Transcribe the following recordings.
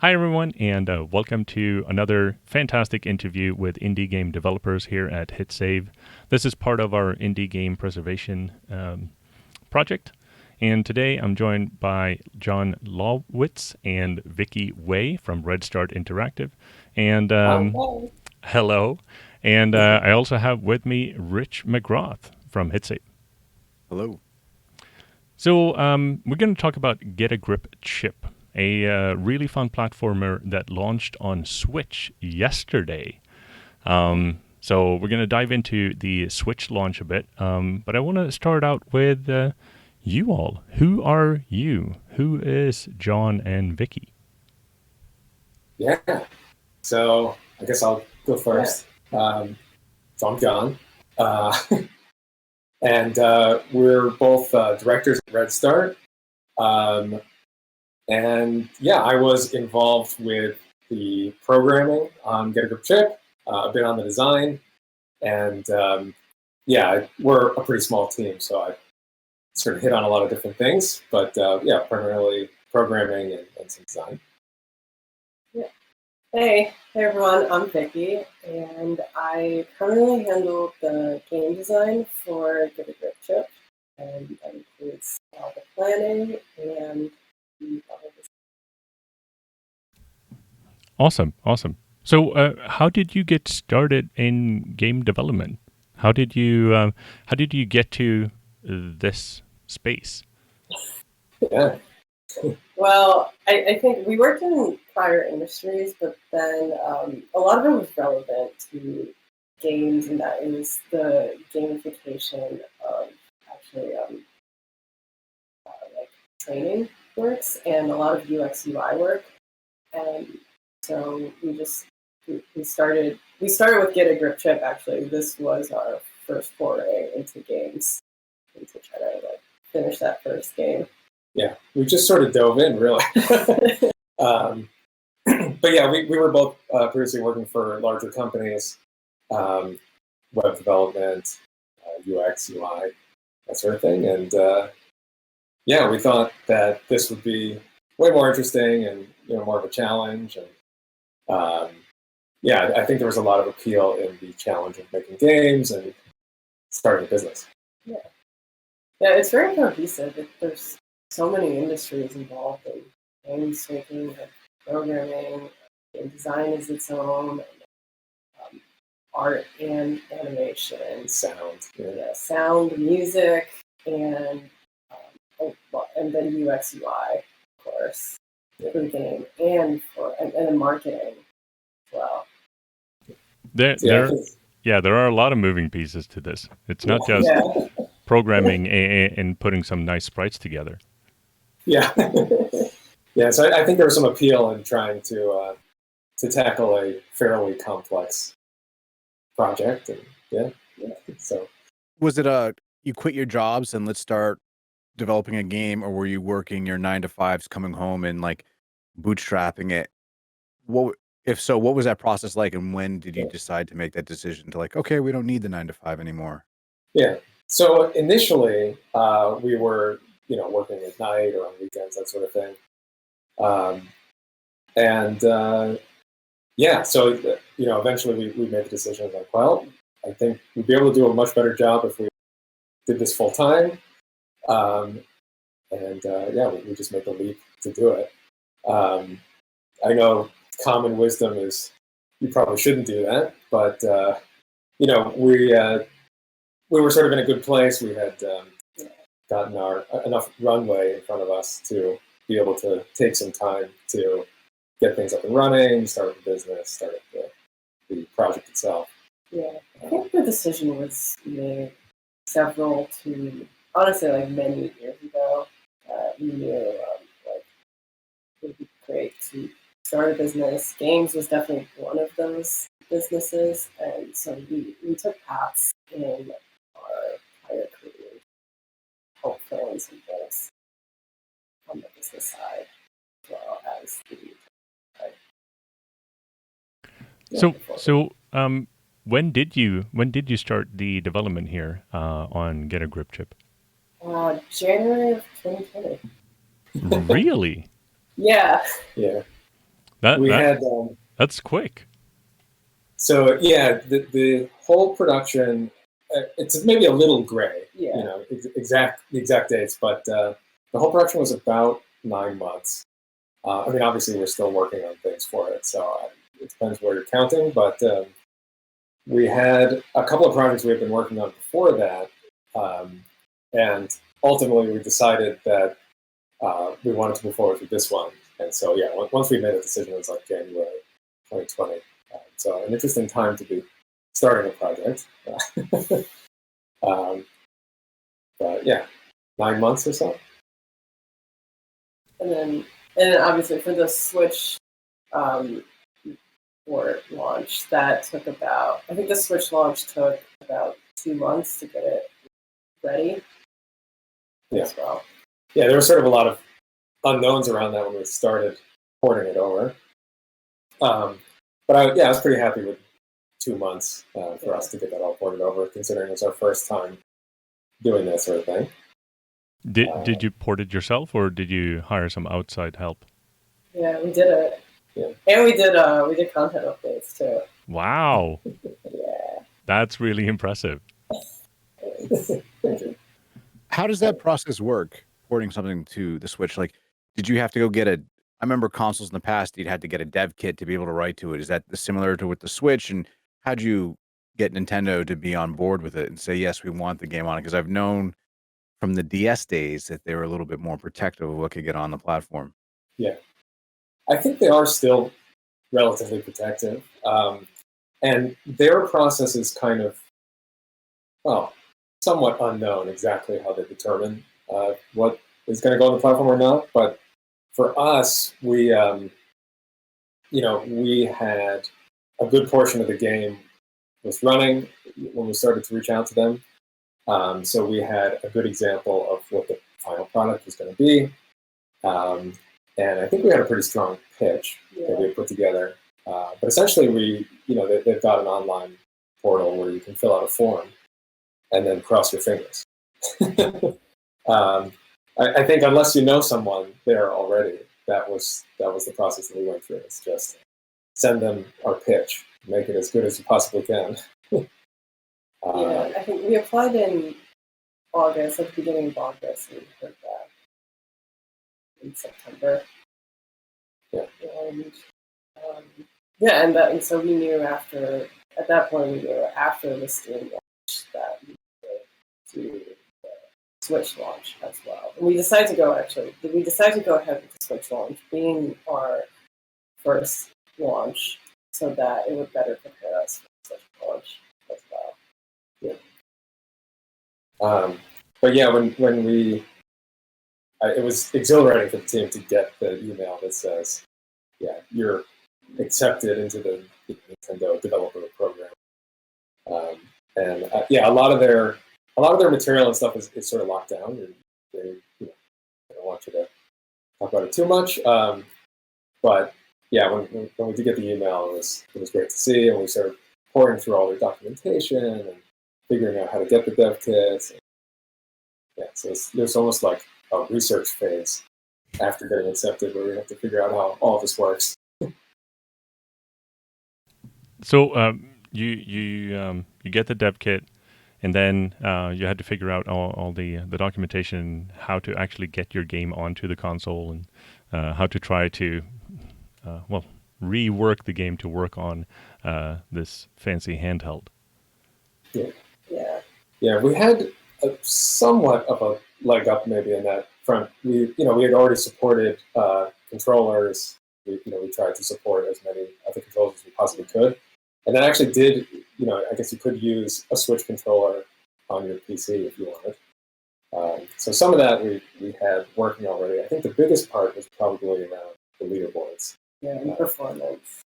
Hi, everyone, and welcome to another fantastic interview with indie game developers here at HitSave. This is part of our indie game preservation project. And today I'm joined by John Lawitts and Vicky Way from Redstart Interactive. And hello. And I also have with me Rich McGrath from HitSave. Hello. So we're going to talk about Get a Grip Chip, a really fun platformer that launched on Switch yesterday. So we're going to dive into the Switch launch a bit, but I want to start out with you all. Who are you? Who is John and Vicky? Yeah, so I guess I'll go first. So I'm John, and we're both directors at Redstart. And yeah, I was involved with the programming on Get a Grip Chip, a bit on the design, and yeah, we're a pretty small team, so I sort of hit on a lot of different things, but yeah, primarily programming and some design. Yeah. Hey everyone, I'm Vicky, and I currently handle the game design for Get a Grip Chip, and that includes all the planning and the other design. Awesome. So how did you get started in game development? How did you get to this space? Yeah. Well, I think we worked in prior industries, but then a lot of it was relevant to games, and that is the gamification of actually like training works and a lot of UX UI work. And so we started with Get a Grip Chip. Actually, this was our first foray into games, and to try to finish that first game. Yeah, we just sort of dove in, really. But yeah, we were both previously working for larger companies, web development, UX, UI, that sort of thing. And yeah, we thought that this would be way more interesting and more of a challenge. And yeah, I think there was a lot of appeal in the challenge of making games and starting a business. Yeah, it's very cohesive. There's so many industries involved in games making, programming, game design is its own, art and animation, sound, sound, music, and then UX UI, of course, for the game and then marketing as well. There are a lot of moving pieces to this. It's not just programming and putting some nice sprites together. Yeah, yeah. So I think there was some appeal in trying to tackle a fairly complex project, and yeah. So, was it you quit your jobs and let's start developing a game, or were you working your 9-to-5s, coming home and like bootstrapping it? If so, what was that process like, and when did you decide to make that decision to okay, we don't need the 9-to-5 anymore? Yeah. So initially, we were working at night or on weekends, that sort of thing. And yeah, so eventually we made the decision like, well, I think we'd be able to do a much better job if we did this full time. And yeah, we just made the leap to do it. I know common wisdom is you probably shouldn't do that, but we were sort of in a good place. We had gotten enough runway in front of us to be able to take some time to get things up and running, start with the business, start with the project itself. Yeah, I think the decision was made honestly, many years ago. We knew it would be great to start a business. Games was definitely one of those businesses, and so we took paths in our prior careers, hope plans and things on the business side as well as the side. So when did you start the development here on Get a Grip Chip? January of 2020. Really? Yeah. We that had that's quick. so yeah, the whole production. It's maybe a little gray, Yeah. you know, the exact dates, but the whole production was about 9 months. I mean, obviously, we're still working on things for it, so it depends where you're counting. But we had a couple of projects we had been working on before that, and ultimately we decided that we wanted to move forward with this one. And so, yeah, once we made a decision, it was like January 2020. So, an interesting time to be starting a project. But yeah, 9 months or so. And then obviously for the Switch port launch, that took about, I think the Switch launch took about 2 months to get it ready as well. Yeah, there was sort of a lot of unknowns around that when we started porting it over. But I was pretty happy with 2 months for us to get that all ported over, considering it was our first time doing that sort of thing. Did you port it yourself, or did you hire some outside help? Yeah, we did it. Yeah. And we did content updates too. Wow, Yeah. that's really impressive. Thank you. How does that process work? Porting something to the Switch, like, did you have to go get a? I remember consoles in the past, you'd had to get a dev kit to be able to write to it. Is that similar to with the Switch? And how'd you get Nintendo to be on board with it and say yes, we want the game on it? Because I've known from the DS days that they were a little bit more protective of what could get on the platform. Yeah, I think they are still relatively protective, and their process is kind of, well, somewhat unknown exactly how they determine what is going to go on the platform or not. But for us, we had a good portion of the game was running when we started to reach out to them. So we had a good example of what the final product was going to be. And I think we had a pretty strong pitch that we had put together. But essentially, they've got an online portal where you can fill out a form and then cross your fingers. I think unless you know someone there already, that was the process that we went through. It's just send them our pitch, make it as good as you possibly can. Yeah, I think we applied in August, at the beginning of August, and we heard back in September. Yeah. And so we knew after the Steam launch that we would do the Switch launch as well. And we decided to go ahead with the Switch launch being our first launch so that it would better prepare us for the Switch launch as well. But yeah, when we, it was exhilarating for the team to get the email that says, "Yeah, you're accepted into the Nintendo Developer Program." A lot of their material and stuff is sort of locked down, and they don't want you to talk about it too much. But yeah, when we did get the email, it was great to see, and we started pouring through all their documentation and figuring out how to get the dev kits. So there's almost like a research phase after getting accepted, where we have to figure out how all of this works. So you get the dev kit, and then you had to figure out all the documentation, how to actually get your game onto the console, and how to try to rework the game to work on this fancy handheld. Yeah. We had somewhat of a leg up maybe in that front. We had already supported controllers. We tried to support as many of the controllers as we possibly could, and that actually did. I guess you could use a Switch controller on your PC if you wanted. So some of that we had working already. I think the biggest part was probably around the leaderboards. Yeah, and performance.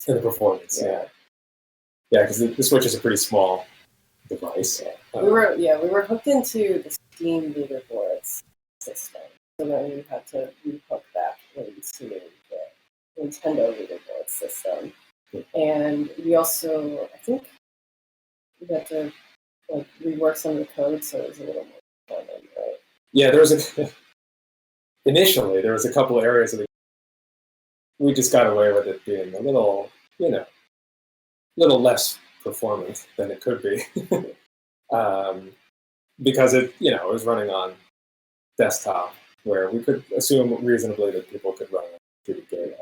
And the performance, yeah, because the Switch is a pretty small device. We were hooked into the Steam leaderboards system, so then we had to rehook back into the Nintendo leaderboard system, and we also, I think, we had to rework some of the code, so it was a little more fun, right? Yeah, initially there was a couple of areas of the we just got away with it being a little, little less performant than it could be, because it was running on desktop, where we could assume reasonably that people could run a 2D game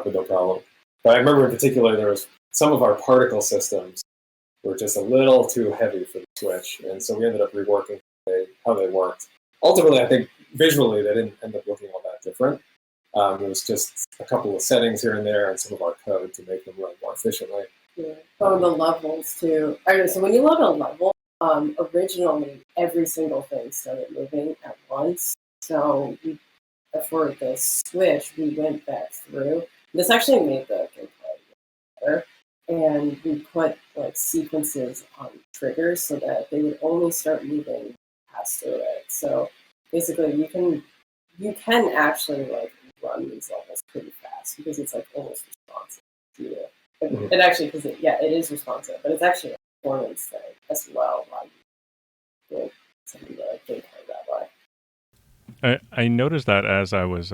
with no problem. But I remember in particular there was some of our particle systems were just a little too heavy for the Switch, and so we ended up reworking how they worked. Ultimately, I think visually they didn't end up looking all that different. It was just a couple of settings here and there and some of our code to make them run more efficiently. Yeah. Oh, the levels too. So when you load a level, originally every single thing started moving at once. So for the Switch, we went back through. This actually made the gameplay better, and we put like sequences on triggers so that they would only start moving past through it. So basically, you can actually like run these levels pretty fast because it's like almost responsive to you. It actually, because it is responsive, but it's actually a performance thing as well while you do some of the gameplay that way. I noticed that as I was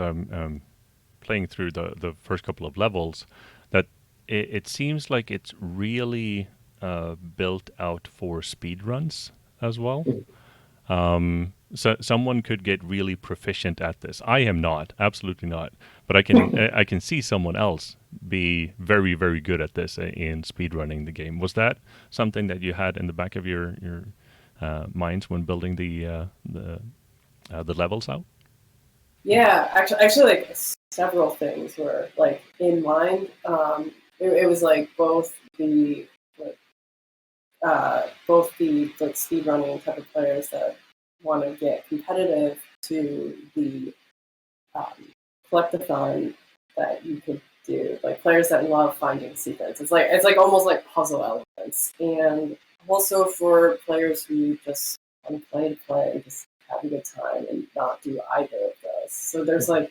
playing through the first couple of levels, that it seems like it's really built out for speed runs as well. So someone could get really proficient at this. I am not, absolutely not. But I can see someone else be very, very good at this in speedrunning the game. Was that something that you had in the back of your minds when building the levels out? Yeah, actually, like several things were like in mind. It was like both the speedrunning type of players that want to get competitive to the collectathon that you could do, like players that love finding secrets. It's like almost like puzzle elements, and also for players who just want to play and just have a good time and not do either of those. So there's like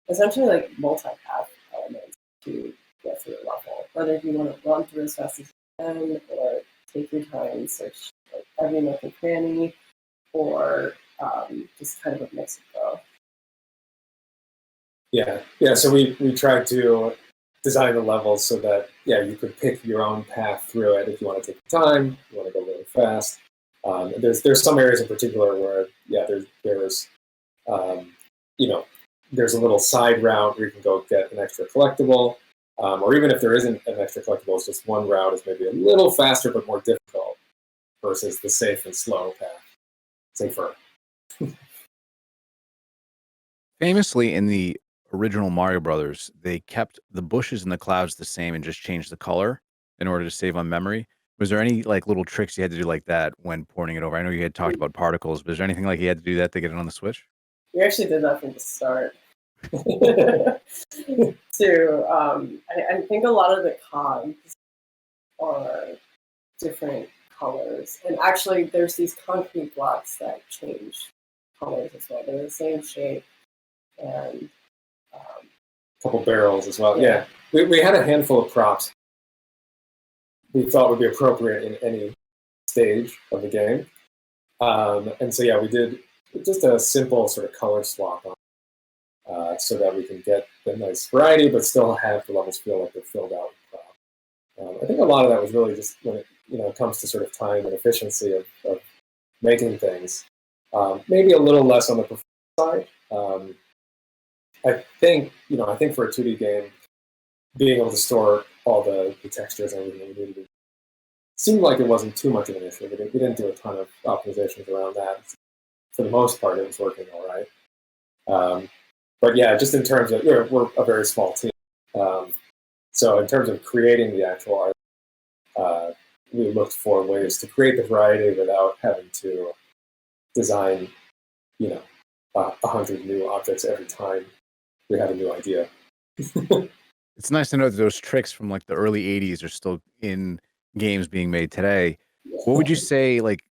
essentially like multi-path elements to get through a level, whether you want to run through as fast as you can or take your time and search like every nook and cranny, or just kind of a mix of both. Yeah. So we tried to design the levels so that you could pick your own path through it if you want to take your time, you want to go really fast. There's some areas in particular where there's a little side route where you can go get an extra collectible, or even if there isn't an extra collectible, it's just one route is maybe a little faster but more difficult versus the safe and slow path. Safer. Famously, in the original Mario Brothers, they kept the bushes and the clouds the same and just changed the color in order to save on memory. Was there any like little tricks you had to do like that when porting it over? I know you had talked about particles, but is there anything like you had to do that to get it on the Switch? We actually did that from the start. I think a lot of the cogs are different colors, and actually there's these concrete blocks that change colors as well. They're the same shape, and a couple barrels as well. Yeah. We had a handful of props we thought would be appropriate in any stage of the game, and so we did just a simple sort of color swap on, so that we can get the nice variety but still have the levels feel like they're filled out with prop. I think a lot of that was really just when it comes to sort of time and efficiency of making things. Maybe a little less on the performance side. I think for a 2D game, being able to store all the textures and everything we needed seemed like it wasn't too much of an issue. We didn't do a ton of optimizations around that. For the most part, it was working all right. But just in terms of we're a very small team, so in terms of creating the actual art, we looked for ways to create the variety without having to design 100 new objects every time we had a new idea. It's nice to know that those tricks from like the early 80s are still in games being made today. What would you say, like,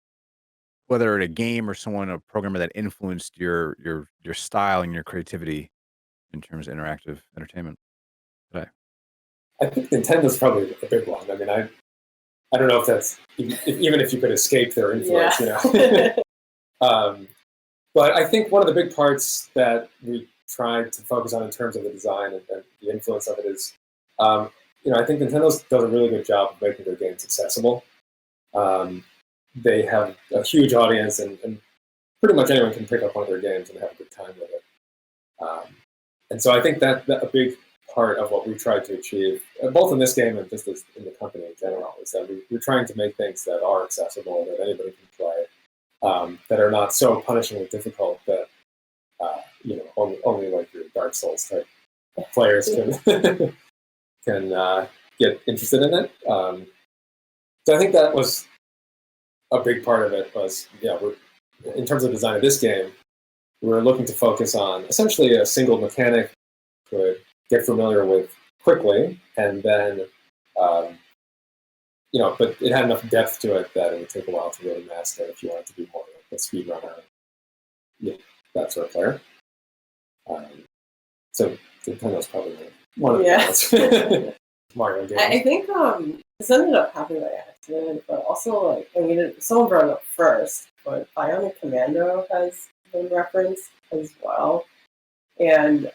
whether a game or a programmer that influenced your style and your creativity in terms of interactive entertainment today? I think Nintendo's probably a big one. I mean, I don't know if that's even if you could escape their influence, But I think one of the big parts that we tried to focus on in terms of the design and the influence of it is, I think Nintendo does a really good job of making their games accessible. They have a huge audience, and pretty much anyone can pick up one of their games and have a good time with it. And so I think that a big part of what we tried to achieve, both in this game and just as in the company in general, is that we're trying to make things that are accessible, that anybody can play, that are not so punishingly difficult that only like your Dark Souls type players can can get interested in it. So I think that was a big part of it. Was in terms of design of this game, we're looking to focus on essentially a single mechanic could get familiar with quickly, and then but it had enough depth to it that it would take a while to really master if you wanted to be more like a speedrunner, that sort of player. So Nintendo's probably one of the Mario games. I think this ended up happening by accident, but also someone brought it up first, but Bionic Commando has been referenced as well, and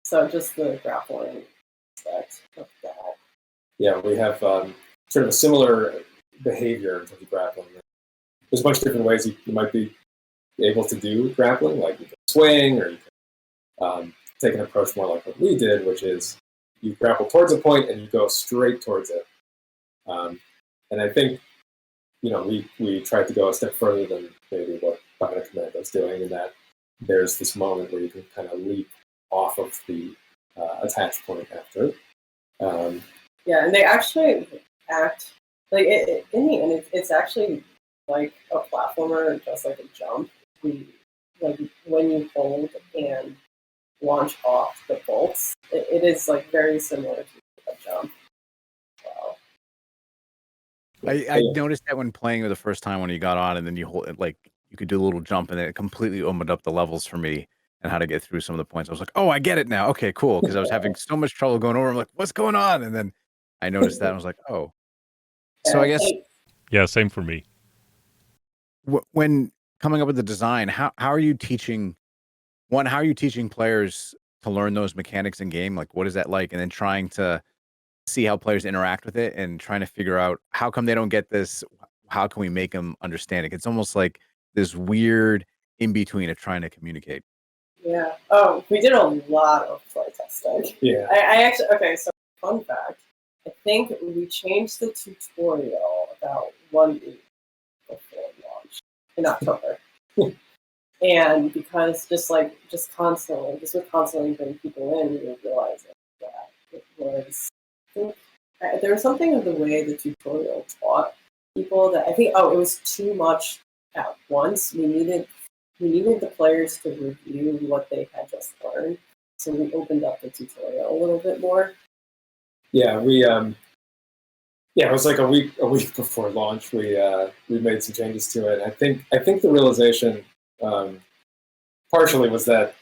so just the grappling aspect of that. Yeah, we have sort of a similar behavior in terms of grappling. There's a bunch of different ways you might be able to do grappling, like you can swing, or you can take an approach more like what we did, which is you grapple towards a point and you go straight towards it. And I think, we tried to go a step further than maybe what Bionic Commando is doing, in that there's this moment where you can kind of leap off of the attach point after. And they actually act like in the end, it's actually like a platformer, just like a jump. Like when you hold and launch off the bolts, it is like very similar to a jump. Wow. I noticed that when playing it the first time when you got on, and then you hold it, like you could do a little jump, and then it completely opened up the levels for me and how to get through some of the points. I was like, oh, I get it now. Okay, cool. Because I was having so much trouble going over. I'm like, what's going on? And then I noticed that. I was like, oh. So I guess. Yeah, same for me. When coming up with the design, how are you teaching? One, how are you teaching players to learn those mechanics in game? Like, what is that like? And then trying to see how players interact with it and trying to figure out how come they don't get this. How can we make them understand it? It's almost like this weird in between of trying to communicate. Yeah. Oh, we did a lot of play testing. Yeah. I actually, okay, so fun fact, I think we changed the tutorial about 1 week before launch in October. And because with constantly bringing people in, we were realizing that it was, there was something of the way the tutorial taught people that I think, it was too much at once. We needed the players to review what they had just learned, so we opened up the tutorial a little bit more. Yeah, it was like a week before launch. We made some changes to it. I think the realization partially was that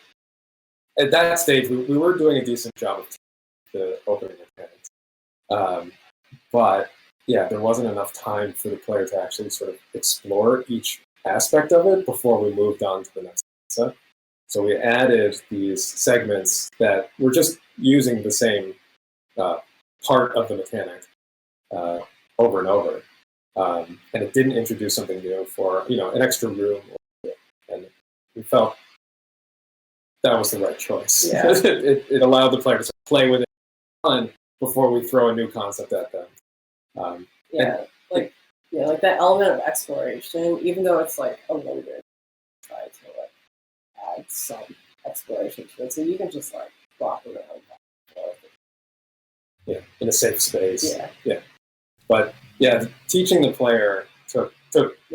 at that stage we were doing a decent job of the opening mechanics, but there wasn't enough time for the player to actually sort of explore each aspect of it before we moved on to the next set. So we added these segments that were just using the same part of the mechanic over and over, and it didn't introduce something new for an extra room, and we felt that was the right choice. Yeah. it allowed the player to play with it fun before we throw a new concept at them. Like that element of exploration, even though it's like a limited, try to add some exploration to it, so you can just walk around. In a safe space. Yeah. But teaching the player took,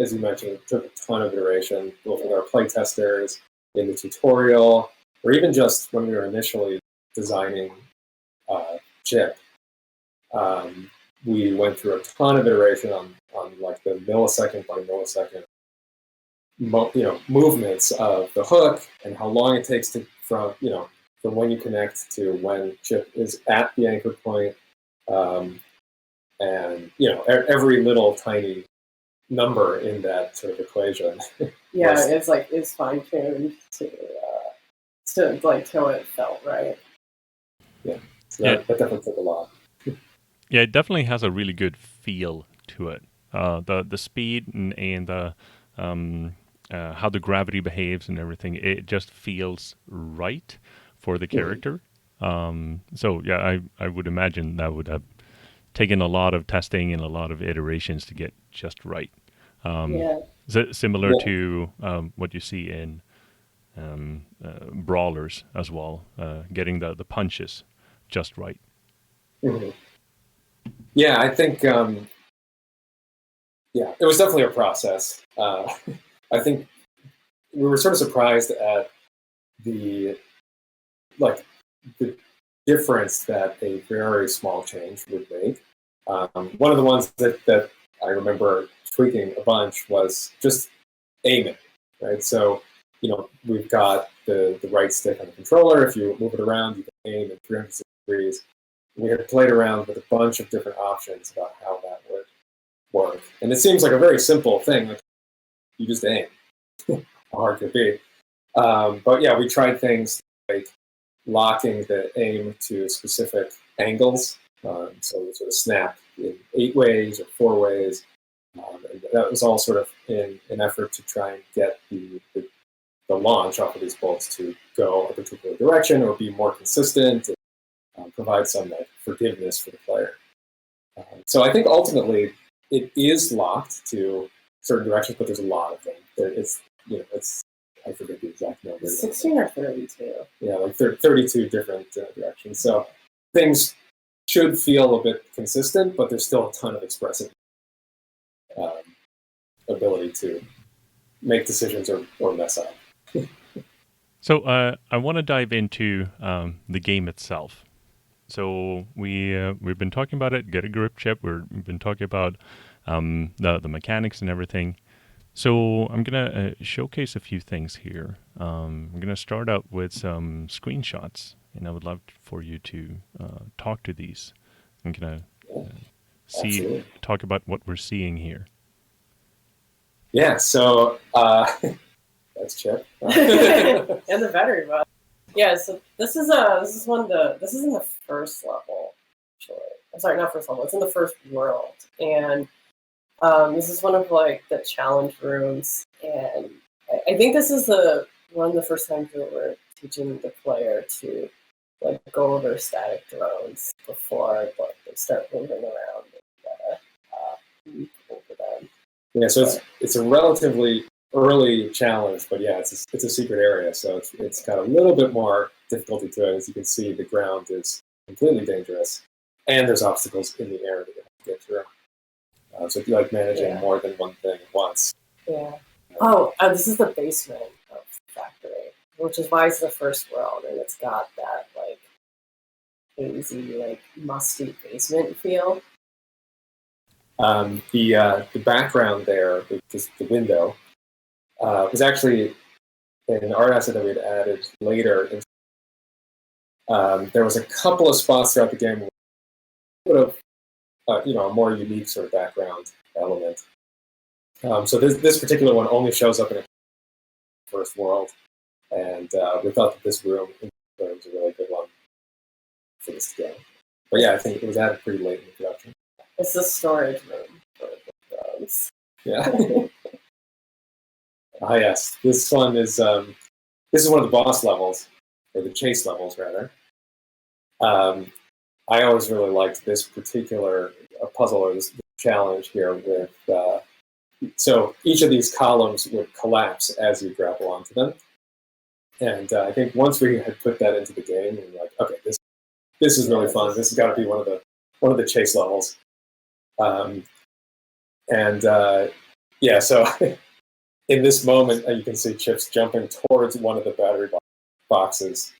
as you mentioned, took a ton of iteration, both with our play testers, in the tutorial, or even just when we were initially designing Chip. We went through a ton of iteration on like the millisecond by millisecond movements of the hook, and how long it takes from when you connect to when Chip is at the anchor point, and every little tiny number in that sort of equation. It's fine tuned to till it felt right. Yeah, so Yeah. that definitely took a lot. Yeah, it definitely has a really good feel to it. The speed and the how the gravity behaves and everything. It just feels right for the character. So yeah, I would imagine that would have taken a lot of testing and a lot of iterations to get just right. Yeah. Similar Yeah. to what you see in brawlers as well, getting the punches just right. Mhm. Yeah, I think yeah, it was definitely a process. I think we were sort of surprised at the like the difference that a very small change would make. One of the ones that I remember tweaking a bunch was just aiming, right? So, we've got the right stick on the controller. If you move it around, you can aim in 360 degrees. We had played around with a bunch of different options about how that would work. And it seems like a very simple thing. Like, you just aim. How hard could it be? But yeah, we tried things like locking the aim to specific angles. So we sort of snap in 8 ways or 4 ways. And that was all sort of in an effort to try and get the launch off of these bolts to go a particular direction or be more consistent and provide some forgiveness for the player. So I think ultimately it is locked to certain directions, but there's a lot of them. It's I forget the exact number. 16 or 32. Yeah, like 32 different directions. So things should feel a bit consistent, but there's still a ton of expressive ability to make decisions or mess up. So I want to dive into the game itself. So we've been talking about it. Get a grip, Chip. We've been talking about the mechanics and everything. So I'm gonna showcase a few things here. I'm gonna start out with some screenshots, and I would love for you to talk to these. I'm gonna Absolutely. talk about what we're seeing here. Yeah. So that's Chip. And the battery bus. Yeah, so this is in the first level, actually. I'm sorry, not first level. It's in the first world, and this is one of the challenge rooms, and I think this is one of the first times we were teaching the player to go over static drones before they start moving around and you gotta leap over them. Yeah. So it's a relatively early challenge, but yeah, it's a secret area, so it's got a little bit more difficulty to it. As you can see, the ground is completely dangerous, and there's obstacles in the air that you have to get through. So if you like managing more than one thing at once. Yeah. This is the basement of the factory, which is why it's the first world, and it's got that hazy, musty basement feel. The background there, just the window, was actually an art asset that we had added later. There was a couple of spots throughout the game where would have a more unique sort of background element. So this particular one only shows up in a first world, and we thought that this room was a really good one for this game. But yeah, I think it was added pretty late in the production. It's the storage room for the drones. Yeah. Yes. This one is this is one of the boss levels, or the chase levels rather. I always really liked this particular puzzle or this challenge here with. So each of these columns would collapse as you grapple onto them, and I think once we had put that into the game, we were like, okay, this is really fun. This has got to be one of the chase levels. Yeah, so in this moment, you can see Chips jumping towards one of the battery boxes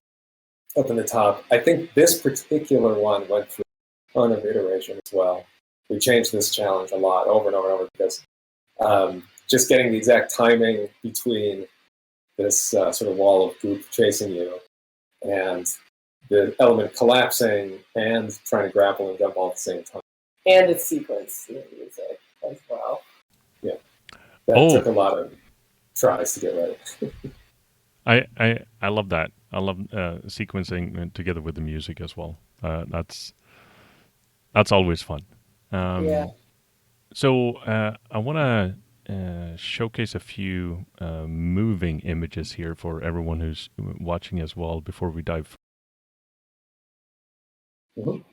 up in the top. I think this particular one went through a ton of iteration as well. We changed this challenge a lot over and over and over because just getting the exact timing between this sort of wall of goop chasing you and the element collapsing and trying to grapple and jump all at the same time. And it's sequenced in the music as well. Yeah. That took a lot of tries to get right. I love that. I love sequencing together with the music as well. That's always fun. Yeah. So I want to showcase a few moving images here for everyone who's watching as well before we dive. Mhm.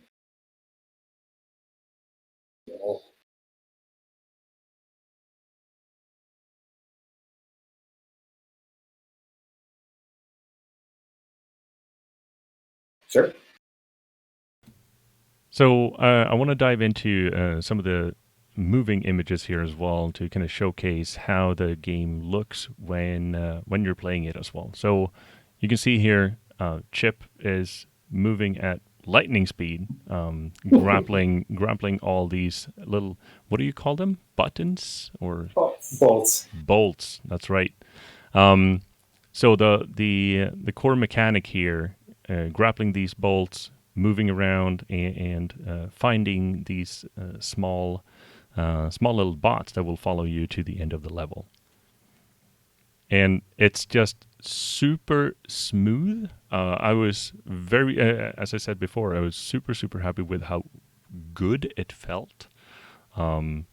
Yeah. Sure. So I want to dive into some of the moving images here as well to kind of showcase how the game looks when you're playing it as well. So you can see here, Chip is moving at lightning speed, grappling all these little, what do you call them? Buttons or Bolts. bolts? That's right. So the core mechanic here, grappling these bolts, moving around, and finding these small little bots that will follow you to the end of the level. And it's just super smooth. I was very, as I said before, I was super happy with how good it felt. And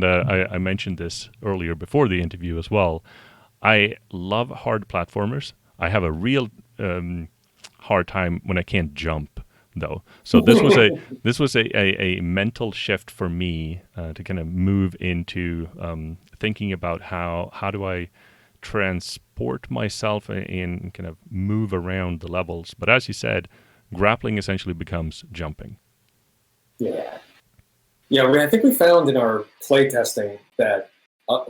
I mentioned this earlier before the interview as well. I love hard platformers. I have a real hard time when I can't jump, though. So this was a mental shift for me to kind of move into thinking about how do I transport myself and kind of move around the levels. But as you said, grappling essentially becomes jumping. Yeah. Yeah, I think we found in our play testing that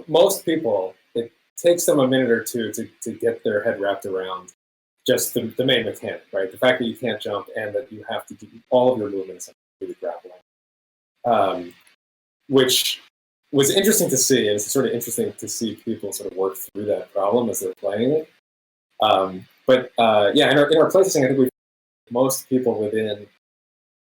most people, it takes them a minute or two to get their head wrapped around just the main mechanic, right? The fact that you can't jump and that you have to do all of your movements through grappling, which was interesting to see. And it's sort of interesting to see people sort of work through that problem as they're playing it. Yeah, in our play testing, I think we most people within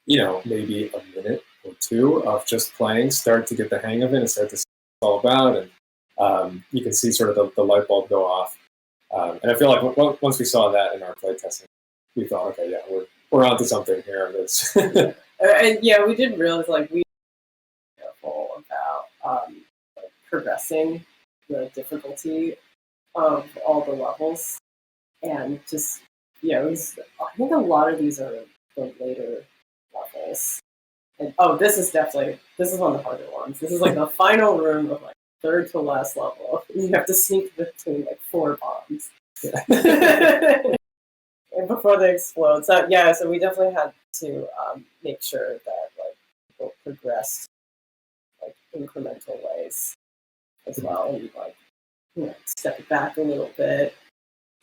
maybe a minute or two of just playing start to get the hang of it and start to see what it's all about. And you can see sort of the light bulb go off. And I feel like once we saw that in our play testing, we thought, okay, yeah, we're onto something here. That's And yeah, we did realize we were careful about progressing the difficulty of all the levels, and just it was. I think a lot of these are the later levels. And this is one of the harder ones. This is the final room of third to last level. You have to sneak between 4 bombs. Yeah. And before they explode. So so we definitely had to make sure that people progressed incremental ways as well, and step it back a little bit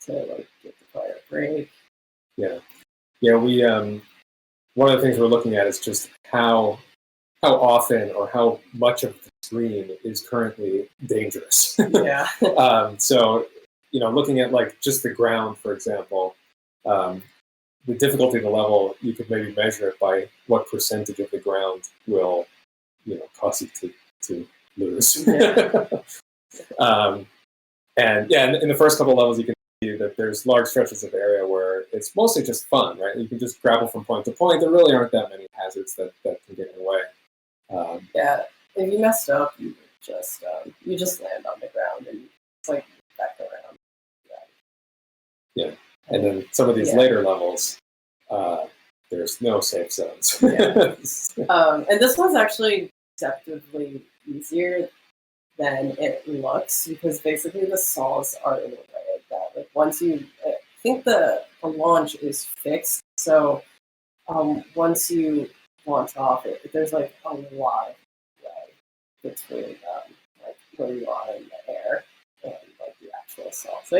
to get the player a break. Yeah. We one of the things we're looking at is just how often or how much of the screen is currently dangerous. Yeah. So looking at just the ground, for example, the difficulty of the level, you could maybe measure it by what percentage of the ground will cause you to lose. Yeah. And in the first couple of levels, you can see that there's large stretches of area where it's mostly just fun, right? You can just grapple from point to point. There really aren't that many hazards that can get in the way. Yeah, if you messed up, you just land on the ground and it's back around. Yeah, and then some of these later levels, there's no safe zones. Yeah. And this one's actually deceptively easier than it looks, because basically the saws are in a way that once you, I think the launch is fixed, so once you launch off it, there's a lot of way between where you are in the air and the actual saw. So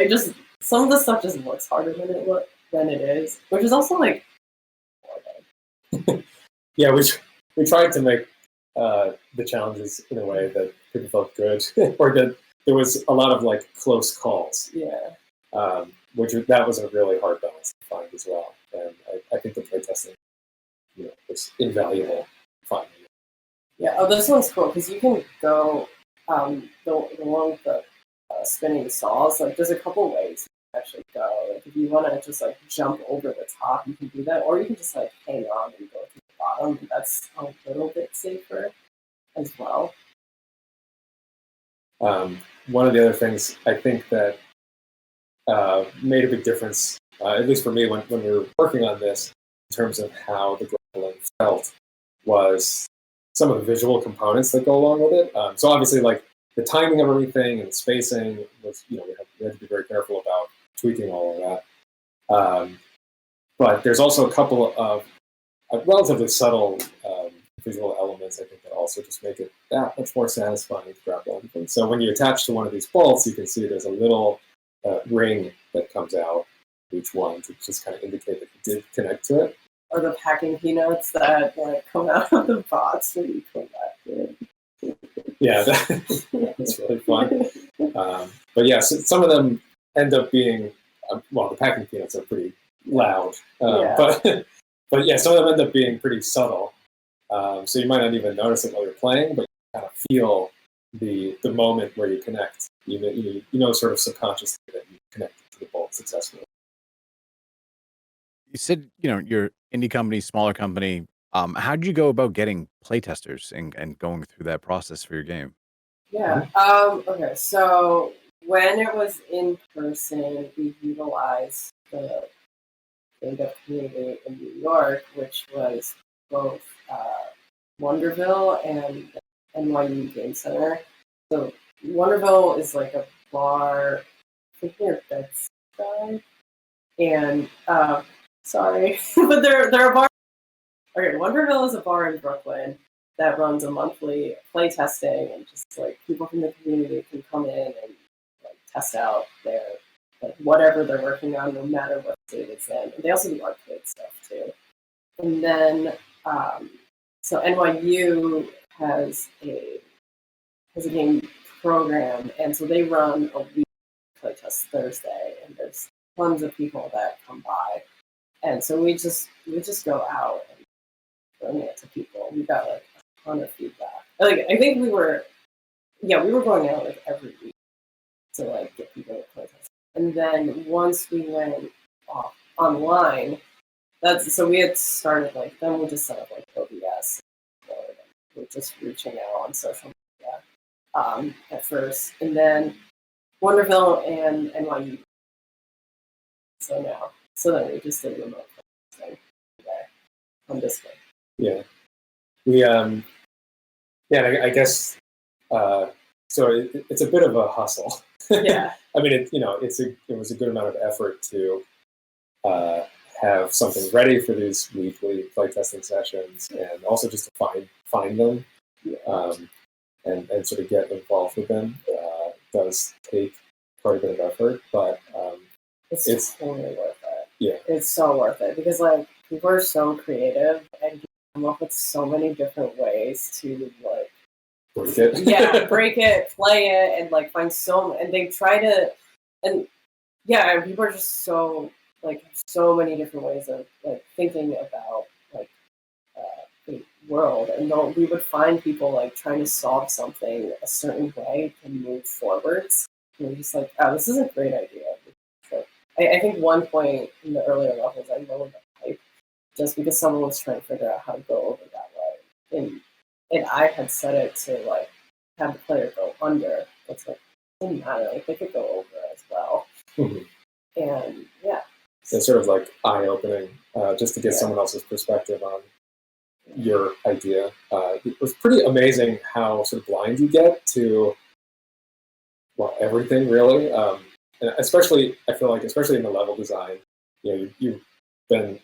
some of the stuff just looks harder than it is, which is also Yeah, we tried to make the challenges in a way that people felt good, or that there was a lot of close calls. Yeah. That was a really hard balance to find as well, and I think the playtesting, was invaluable finding. Yeah. This one's cool because you can go the one with the spinning saws. There's a couple ways actually go. Like if you want to just like jump over the top, you can do that, or you can just like hang on and go to the bottom. And that's a little bit safer as well. One of the other things I think that made a big difference, at least for me, when we were working on this, in terms of how the grappling felt, was some of the visual components that go along with it. So obviously, like the timing of everything and the spacing was, we had to be very careful about tweaking all of that. But there's also a couple of relatively subtle visual elements, I think, that also just make it that much more satisfying to grapple everything. So when you attach to one of these bolts, you can see there's a little ring that comes out each one to just kind of indicate that you did connect to it. Or the packing peanuts that like come out of the box when you come back in. Yeah, that's really fun. But yeah, so some of them end up being, the packing peanuts are pretty loud. But yeah, some of them end up being pretty subtle. So you might not even notice it while you're playing, but you kind of feel the moment where you connect. You know sort of subconsciously that you connected to the bolt successfully. You said, you're indie company, smaller company. How did you go about getting playtesters and going through that process for your game? Yeah. Okay. So when it was in person, we utilized the Game Dev community in New York, which was both Wonderville and NYU Game Center. So Wonderville is like a bar, I think near Bed-Stuy, and sorry, but they're a bar. Okay, Wonderville is a bar in Brooklyn that runs a monthly play testing, and just like people from the community can come in and like test out their like whatever they're working on, no matter what state it's in. And they also do arcade stuff too. And then so NYU has a game program, and so they run a week playtest Thursday, and there's tons of people that come by, and so we just go out and bring it to people. We got like a ton of feedback. Like I think we were going out like every week to like get people to playtest. And then once we went off online, so we had started like then we just set up like OBS. We're just reaching out on social media at first, and then Wonderville and NYU. So then we just did remote thing on Discord. Yeah, we I guess so. It's a bit of a hustle. Yeah. I mean, it was a good amount of effort to have something ready for these weekly playtesting sessions, and also just to find them and sort of get involved with them. Does take quite a bit of effort, but it's totally worth it. Yeah, it's so worth it because like people are so creative and come up with so many different ways to like break it. Yeah, break it, play it, and like find and they try to, and yeah, people are just so like so many different ways of like thinking about like the world, and we would find people like trying to solve something a certain way to move forwards. And we're just like, oh, this is a great idea. I think one point in the earlier levels, I lowered the pipe just because someone was trying to figure out how to go over that way, and I had set it to like have the player go under. It's like it doesn't matter, like they could go over as well. Mm-hmm. And yeah, it's sort of like eye-opening, just to get someone else's perspective on your idea. It was pretty amazing how sort of blind you get to everything really, and especially I feel like especially in the level design, you've been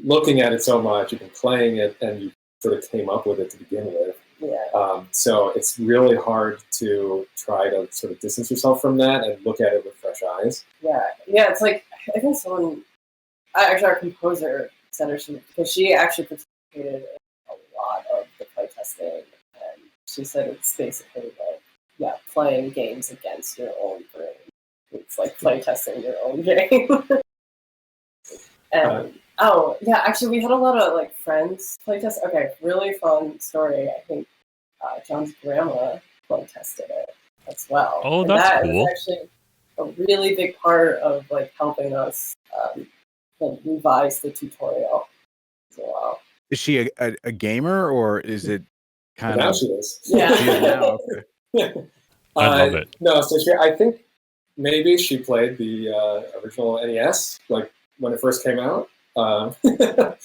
looking at it so much, you've been playing it, and you sort of came up with it to begin with. Yeah. So it's really hard to try to sort of distance yourself from that and look at it with fresh eyes. Yeah. It's like I think actually our composer said because she actually participated in a lot of the playtesting, and she said it's basically like playing games against your own brain. It's like playtesting your own game. And actually we had a lot of like friends playtest. Okay, really fun story. I think John's grandma playtested it as well. Oh, that's cool. a really big part of like helping us like revise the tutorial as well. Is she a gamer, or is it kind Now of? she is. Yeah. She is now. Okay. I love it. No, so I think maybe she played the original NES, like when it first came out, but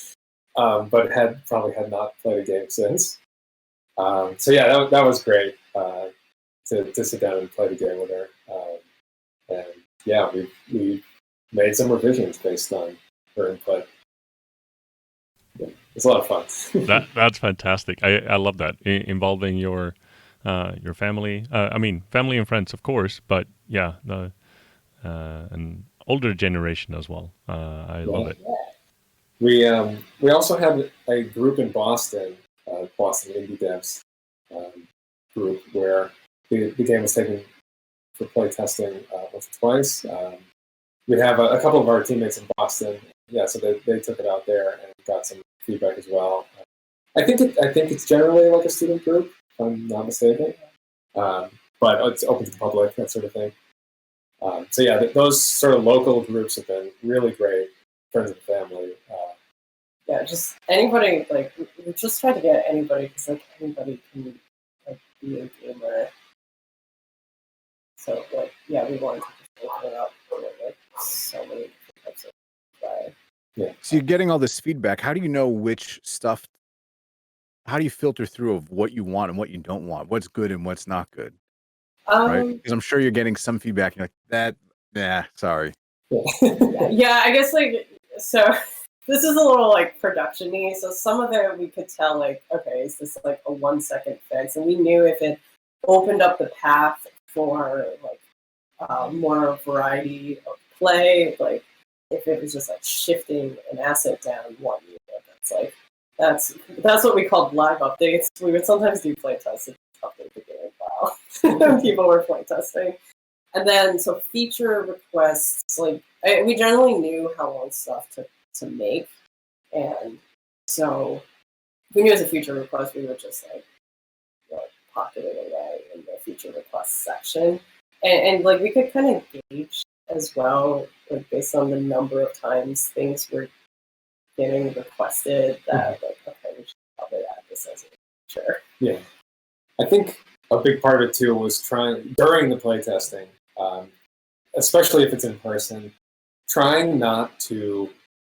probably had not played a game since. So yeah, that was great to sit down and play the game with her. And yeah, we made some revisions based on her input. Yeah, it's a lot of fun. That's fantastic. I love that, involving your family. I mean, family and friends, of course, but yeah, the an older generation as well. I love it. We also had a group in Boston, Boston Indie Devs group, where the game was taken for play testing once or twice. We have a couple of our teammates in Boston. Yeah, so they took it out there and got some feedback as well. I think it's generally like a student group, if I'm not mistaken, but it's open to the public, that sort of thing. So yeah, those sort of local groups have been really great, friends and family. Yeah, just anybody, like, we just try to get anybody, because like anybody can like be a gamer. So like, yeah, we wanted to just open it up for like so many different types of guys. Yeah. So you're getting all this feedback. How do you know which stuff? How do you filter through of what you want and what you don't want? What's good and what's not good? Right? Because I'm sure you're getting some feedback. And you're like, that, yeah, sorry. Yeah, I guess like, so this is a little like production-y. So some of it we could tell like, okay, is this like a 1 second fix? And we knew if it opened up the path for like more variety of play, like if it was just like shifting an asset down 1 unit, that's like that's what we called live updates. We would sometimes do play tests and update the game while people were play testing. And then, so feature requests, like, we generally knew how long stuff took to make. And so, if we knew it was a feature request, we would just, like pocket it away in the feature request section. And like, we could kind of gauge as well, like, based on the number of times things were getting requested, that, like, okay, we should probably add this as a feature. Yeah. I think a big part of it, too, was trying, during the playtesting, especially if it's in person, trying not to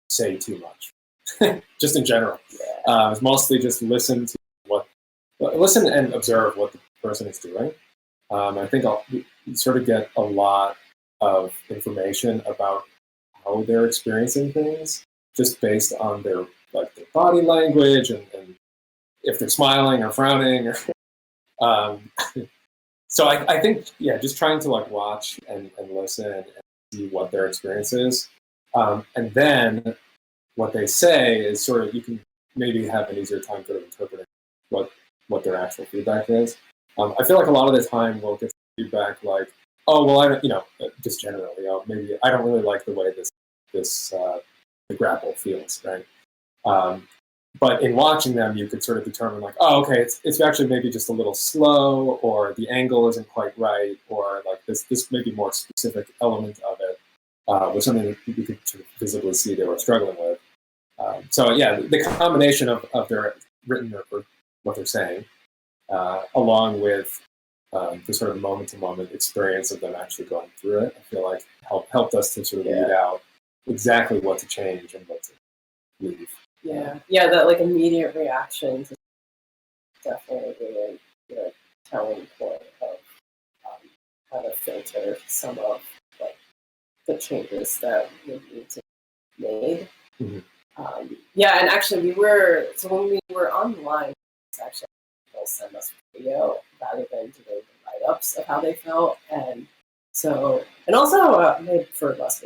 say too much, just in general. It's mostly just listen and observe what the person is doing. I think you sort of get a lot of information about how they're experiencing things, just based on their body language and if they're smiling or frowning. So I think, yeah, just trying to like watch and listen and see what their experience is. And then what they say is sort of, you can maybe have an easier time sort of interpreting what their actual feedback is. I feel like a lot of the time we'll get feedback like, oh, well, I don't, just generally, maybe I don't really like the way the grapple feels, right? But in watching them, you could sort of determine like, oh, okay, it's actually maybe just a little slow, or the angle isn't quite right, or like this maybe more specific element of it was something that you could sort of visibly see they were struggling with. So yeah, the combination of their written or what they're saying, along with the sort of moment-to-moment experience of them actually going through it, I feel like helped us to sort of weed out exactly what to change and what to leave. Yeah, that like immediate reaction to definitely really good telling point of how to filter some of like the changes that would need to be made. Mm-hmm. And actually when we were online, actually they'll send us video rather than doing the write-ups of how they felt, and also made for less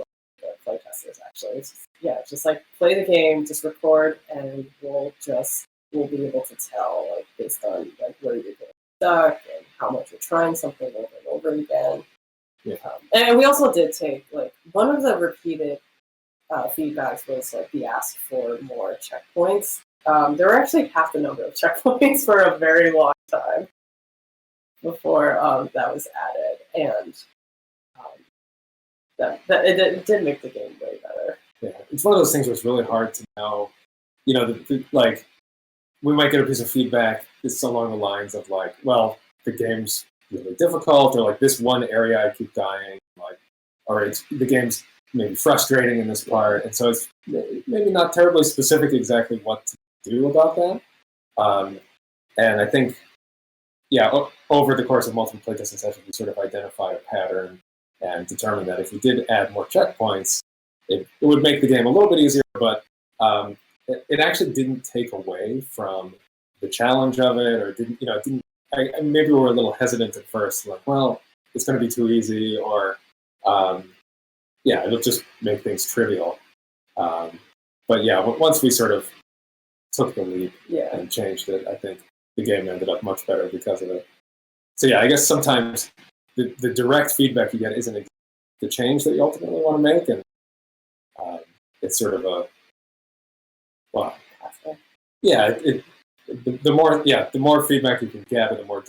play testers actually. It's just like play the game, just record, and we'll be able to tell like based on like where you're getting stuck and how much you're trying something over and over again. Yeah. And we also did take like one of the repeated feedbacks was like the ask for more checkpoints. There were actually half the number of checkpoints for a very long time before that was added, and it did make the game way better. Yeah, it's one of those things where it's really hard to know. Like we might get a piece of feedback that's along the lines of like, well, the game's really difficult, or like this one area I keep dying, like, or the game's maybe frustrating in this part, and so it's maybe not terribly specific exactly what to do about that. And I think, yeah, over the course of multiple playtesting sessions, we sort of identified a pattern and determined that if we did add more checkpoints, it would make the game a little bit easier, but it actually didn't take away from the challenge of it, or maybe we were a little hesitant at first, like, well, it's going to be too easy, or it'll just make things trivial. But yeah, once we sort of took the leap and changed it, I think the game ended up much better because of it. So yeah, I guess sometimes the direct feedback you get isn't the change that you ultimately want to make, and it's sort of the more feedback you can gather, the more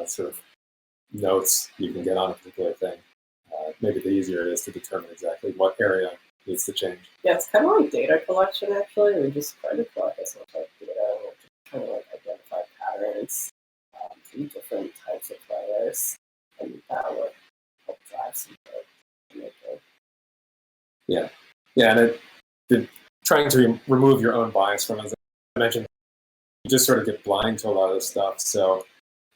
sort of notes you can get on a particular thing. Maybe the easier it is to determine exactly what area needs to change. Yeah, it's kind of like data collection, actually. We just try to collect as much data, and we're just trying to identify patterns from different types of players, and that would help drive some good. Yeah, and trying to remove your own bias from it, as I mentioned, you just sort of get blind to a lot of this stuff. So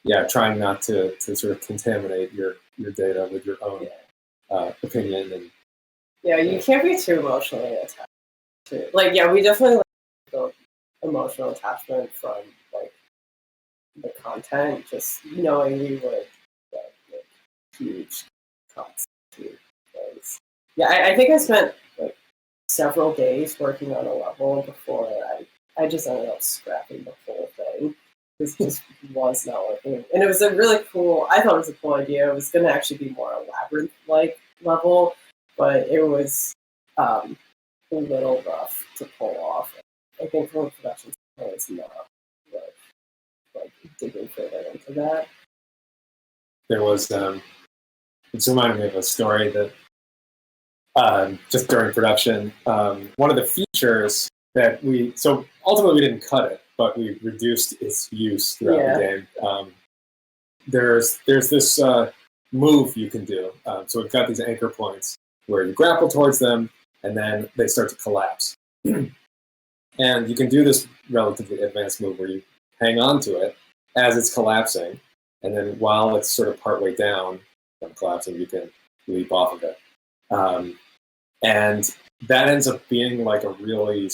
yeah, trying not to sort of contaminate your data with your own opinion. And you can't be too emotionally attached to it. We definitely build emotional attachment from the content, just knowing we would make huge cuts to things. Yeah, I think I spent several days working on a level before I just ended up scrapping the whole thing. This just was not working. And it was a really cool, I thought it was a cool idea. It was going to actually be more a labyrinth-like level, but it was a little rough to pull off. I think from a production standpoint, it's not digging further into that. There was, it's reminded me of a story that just during production, one of the features that so ultimately we didn't cut it, but we reduced its use throughout the game. There's this move you can do. So we've got these anchor points where you grapple towards them, and then they start to collapse. And you can do this relatively advanced move where you hang on to it as it's collapsing, and then while it's sort of partway down from collapsing, you can leap off of it. And that ends up being like a really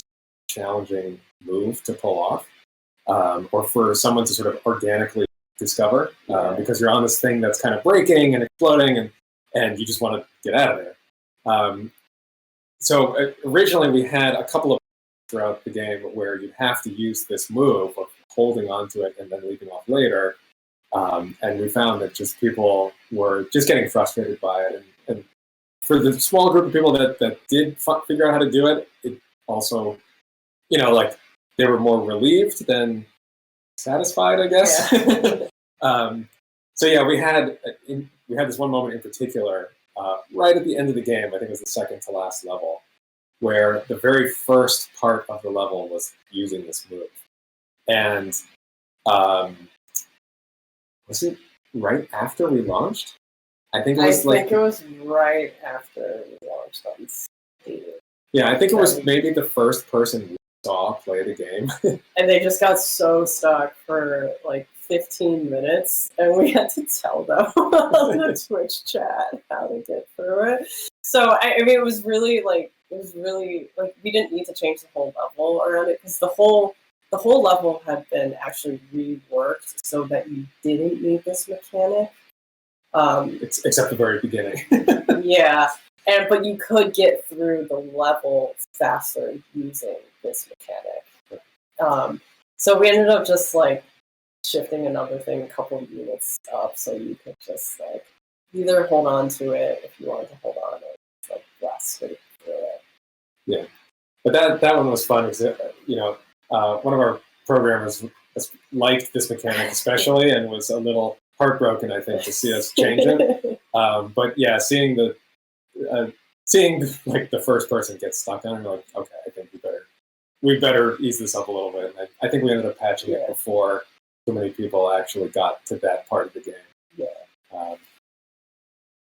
challenging move to pull off, or for someone to sort of organically discover, because you're on this thing that's kind of breaking and exploding, and you just want to get out of there. So originally we had a couple of throughout the game where you have to use this move of holding onto it and then leaping off later. And we found that just people were just getting frustrated by it. And for the small group of people that did figure out how to do it, it also, they were more relieved than satisfied, I guess. Yeah. So yeah, we had this one moment in particular, right at the end of the game. I think it was the second to last level, where the very first part of the level was using this move. And was it right after we launched? I think it was it was right after we launched on Steam. Yeah, I think it was maybe the first person we saw play the game. And they just got so stuck for 15 minutes, and we had to tell them on the Twitch chat how to get through it. So I mean, it was really we didn't need to change the whole level around it, because the whole level had been actually reworked so that you didn't need this mechanic. Except the very beginning. Yeah, but you could get through the level faster using this mechanic. So we ended up just shifting another thing a couple of units up, so you could just either hold on to it if you wanted to hold on, or blast straight through it. Yeah, but that one was fun. Because one of our programmers liked this mechanic especially, and was a little heartbroken, I think, to see us change it. But yeah, seeing the seeing like the first person get stuck on it, we're like, okay, I think we better ease this up a little bit. And I think we ended up patching it before so many people actually got to that part of the game. Yeah.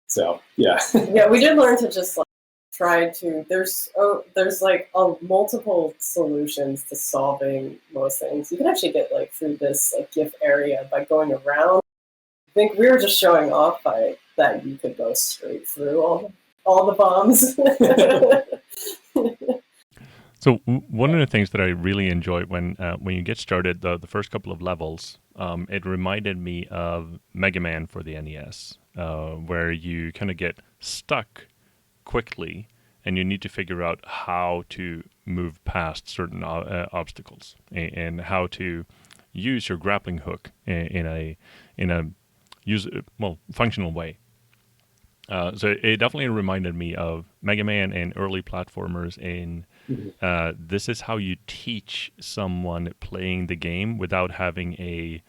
So yeah. Yeah, we did learn to just like try to. There's like multiple solutions to solving most things. You can actually get like through this like GIF area by going around. I think we were just showing off by that you could go straight through all the bombs. So one of the things that I really enjoyed when you get started, the first couple of levels, it reminded me of Mega Man for the NES, where you kind of get stuck quickly, and you need to figure out how to move past certain obstacles and how to use your grappling hook in a functional way. So it definitely reminded me of Mega Man and early platformers in this is how you teach someone playing the game without having a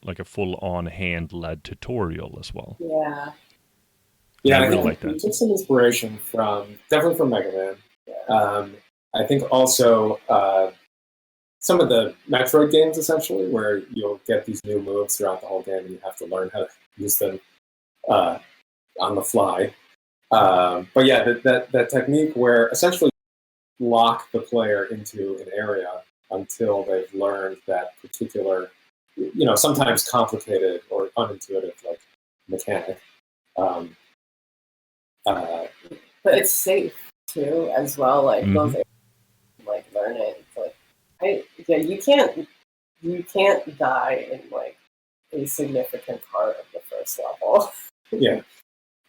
like a full-on hand-led tutorial as well. Yeah. Yeah, I I really think like we that. took some inspiration definitely from Mega Man. Yeah. I think also some of the Metroid games, essentially, where you'll get these new moves throughout the whole game, and you have to learn how to use them on the fly. But yeah, that technique where essentially lock the player into an area until they've learned that particular, sometimes complicated or unintuitive like mechanic. But it's safe too, as well. Like those, like learn it. It's like, you can't die in like a significant part of the first level. Yeah,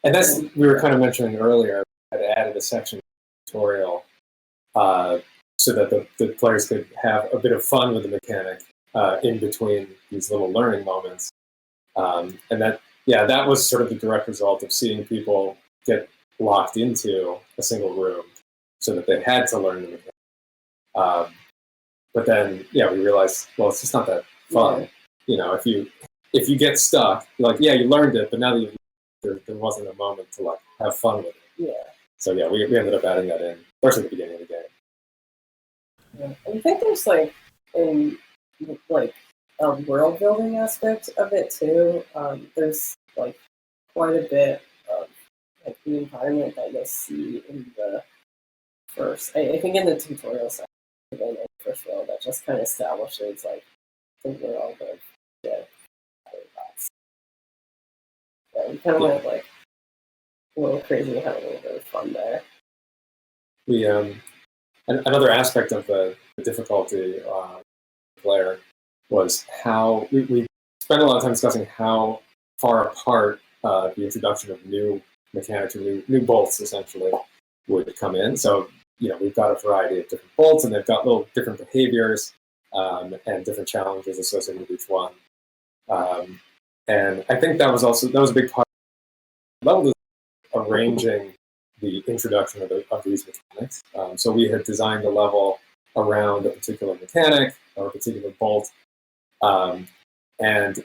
and that's we were kind of mentioning earlier. I added a section tutorial so that the players could have a bit of fun with the mechanic in between these little learning moments, and that was sort of the direct result of seeing people get locked into a single room so that they had to learn the mechanic. But then, we realized, well, it's just not that fun. Yeah. If you get stuck, like, you learned it, but now that there wasn't a moment to like have fun with it. Yeah. So we ended up adding that in, especially at the beginning of the game. Yeah. I think there's a world building aspect of it too. There's like quite a bit of like the environment that you'll see in the first. I think in the tutorial section in the first world that just kind of establishes like the world of robots. Yeah, we kind of went like a little crazy, had a little bit of fun there. We another aspect of the difficulty player was how we spent a lot of time discussing how far apart the introduction of new mechanics or new bolts essentially would come in. So we've got a variety of different bolts, and they've got little different behaviors and different challenges associated with each one. And I think that was a big part of the level design, arranging the introduction of these mechanics. So we had designed a level around a particular mechanic or a particular bolt. And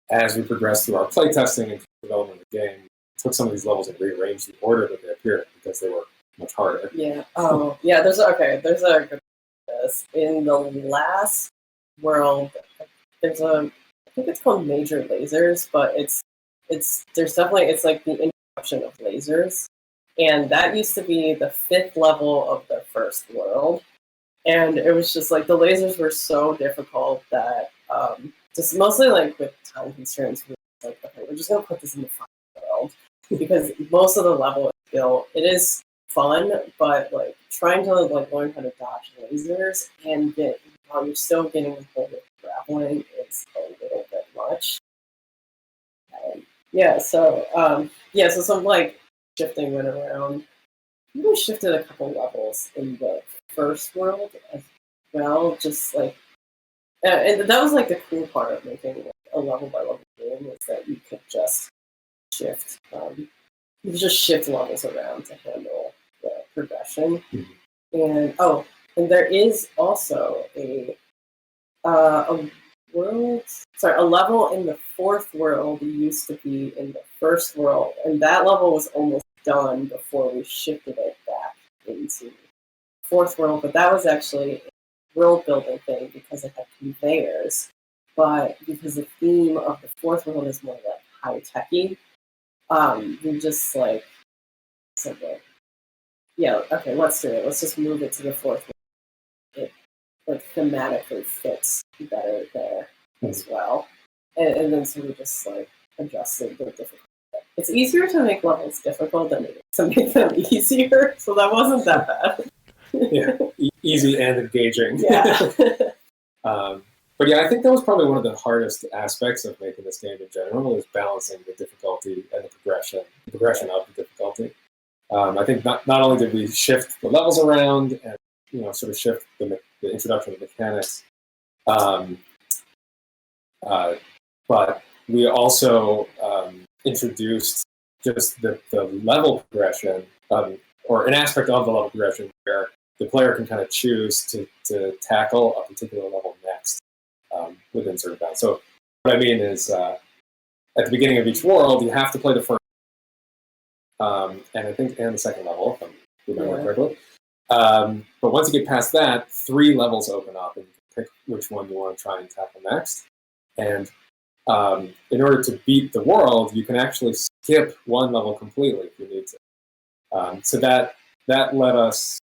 as we progressed through our playtesting and development of the game, we took some of these levels and rearranged the order that they appeared because they were much harder. Yeah. Oh, yeah. There's a good this in the last world. I think it's called Major Lasers, but it's like the introduction of lasers, and that used to be the 5th level of the first world, and it was just like the lasers were so difficult that just mostly like with time constraints, we were like, okay, we're just gonna put this in the final world because most of the level is built. It is fun, but like trying to like learn how to dodge lasers and while you're still getting a hold of grappling is a little bit much. So some like shifting went around. We shifted a couple levels in the first world as well, just like and that was like the cool part of making like, a level by level game is that you could just shift levels around to handle the progression. And there is also a level in the 4th world used to be in the first world, and that level was almost done before we shifted it back into fourth world, but that was actually a world building thing because it had conveyors. But because the theme of the fourth world is more like high techy, we just like said, like, yeah, okay, let's do it. Let's just move it to the fourth world. It like thematically fits better there as well. And then so we just like adjusted the difficulty. It's easier to make levels difficult than it is to make them easier, so that wasn't that bad. Yeah, easy and engaging. Yeah. But yeah, I think that was probably one of the hardest aspects of making this game in general, is balancing the difficulty and the progression of the difficulty. I think not only did we shift the levels around and sort of shift the introduction of mechanics, but we also introduced just the level progression, or an aspect of the level progression where the player can kind of choose to tackle a particular level next within certain bounds. So what I mean is, at the beginning of each world, you have to play the first, and I think and the second level, if I'm remembering correctly. But once you get past that, 3 levels open up, and you can pick which one you want to try and tackle next. And in order to beat the world, you can actually skip one level completely if you need to. So that let us.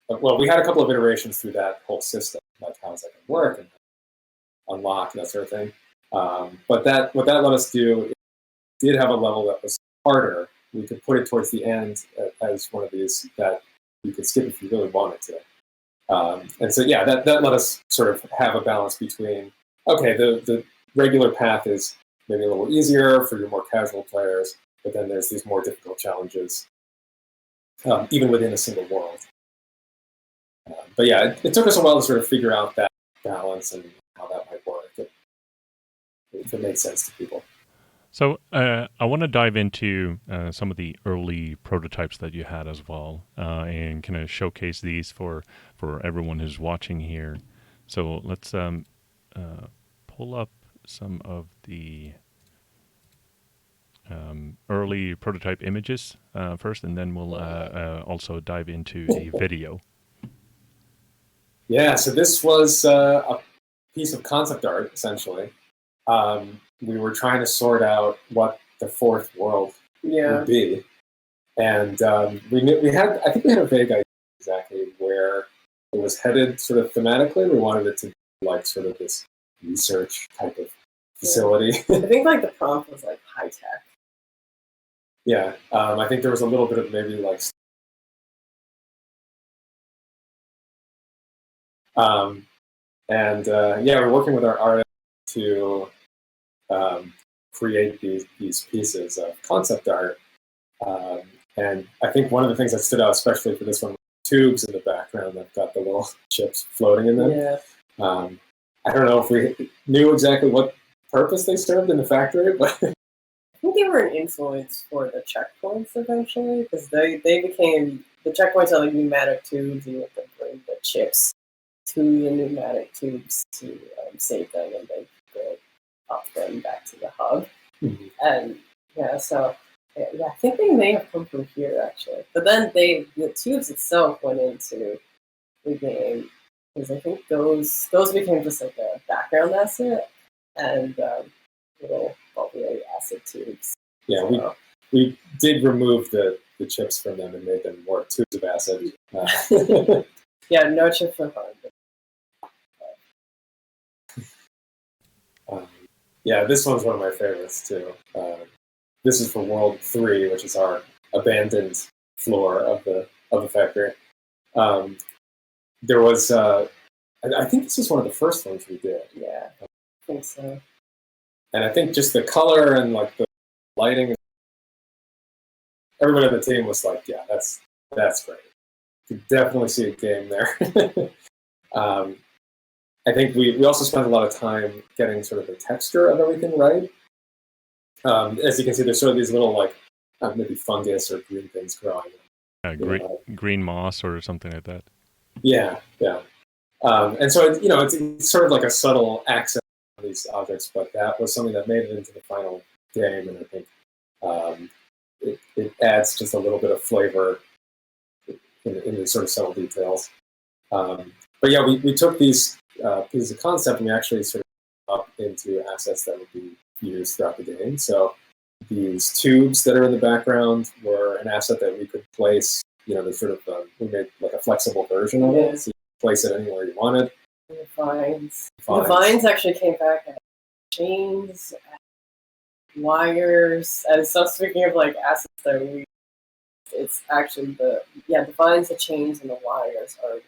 Well, we had a couple of iterations through that whole system, like how does that going to work and unlock and that sort of thing. But what that let us do, it did have a level that was harder. We could put it towards the end as one of these that you could skip if you really wanted to. And so, yeah, that let us sort of have a balance between, okay, the regular path is maybe a little easier for your more casual players, but then there's these more difficult challenges, even within a single world. But yeah, it took us a while to sort of figure out that balance and how that might work, if it made sense to people. So I want to dive into some of the early prototypes that you had as well, and kind of showcase these for everyone who's watching here. So let's pull up some of the early prototype images first, and then we'll also dive into a video. Yeah, so this was a piece of concept art, essentially. We were trying to sort out what the fourth world would be. And we had a vague idea exactly where it was headed sort of thematically. We wanted it to be like sort of this research type of facility. I think like the prompt was like high tech. Yeah, I think there was a little bit of maybe like we're working with our artist to create these pieces of concept art. And I think one of the things that stood out, especially for this one, tubes in the background that got the little chips floating in them. Yeah. I don't know if we knew exactly what purpose they served in the factory, but I think they were an influence for the checkpoints eventually, because they became, the checkpoints are like pneumatic tubes, and you have to bring the chips to the pneumatic tubes to save them, and then go up them back to the hub. Mm-hmm. And yeah, so I think they may have come from here actually, but then the tubes itself went into the game, because I think those became just like a background asset, and little bubbly acid tubes. Yeah, so we did remove the chips from them and made them more tubes of acid. Yeah, no chip for fun. Yeah, this one's one of my favorites too. This is for World 3, which is our abandoned floor of the factory. There was, I think this was one of the first ones we did. Yeah, I think so. And I think just the color and like the lighting, everybody on the team was like, yeah, that's great. You could definitely see a game there. I think we also spent a lot of time getting sort of the texture of everything right. As you can see, there's sort of these little like maybe fungus or green things growing. Green moss or something like that. Yeah. And so it's sort of like a subtle accent on these objects, but that was something that made it into the final game, and I think it adds just a little bit of flavor in the sort of subtle details. But yeah, we took these pieces of concept and we actually sort of up into assets that would be used throughout the game. So these tubes that are in the background were an asset that we could place. The sort of we made like a flexible version of it, so you could place it anywhere you wanted. The vines. The vines actually came back as chains, wires, and so speaking of like assets that it's actually the vines, the chains, and the wires are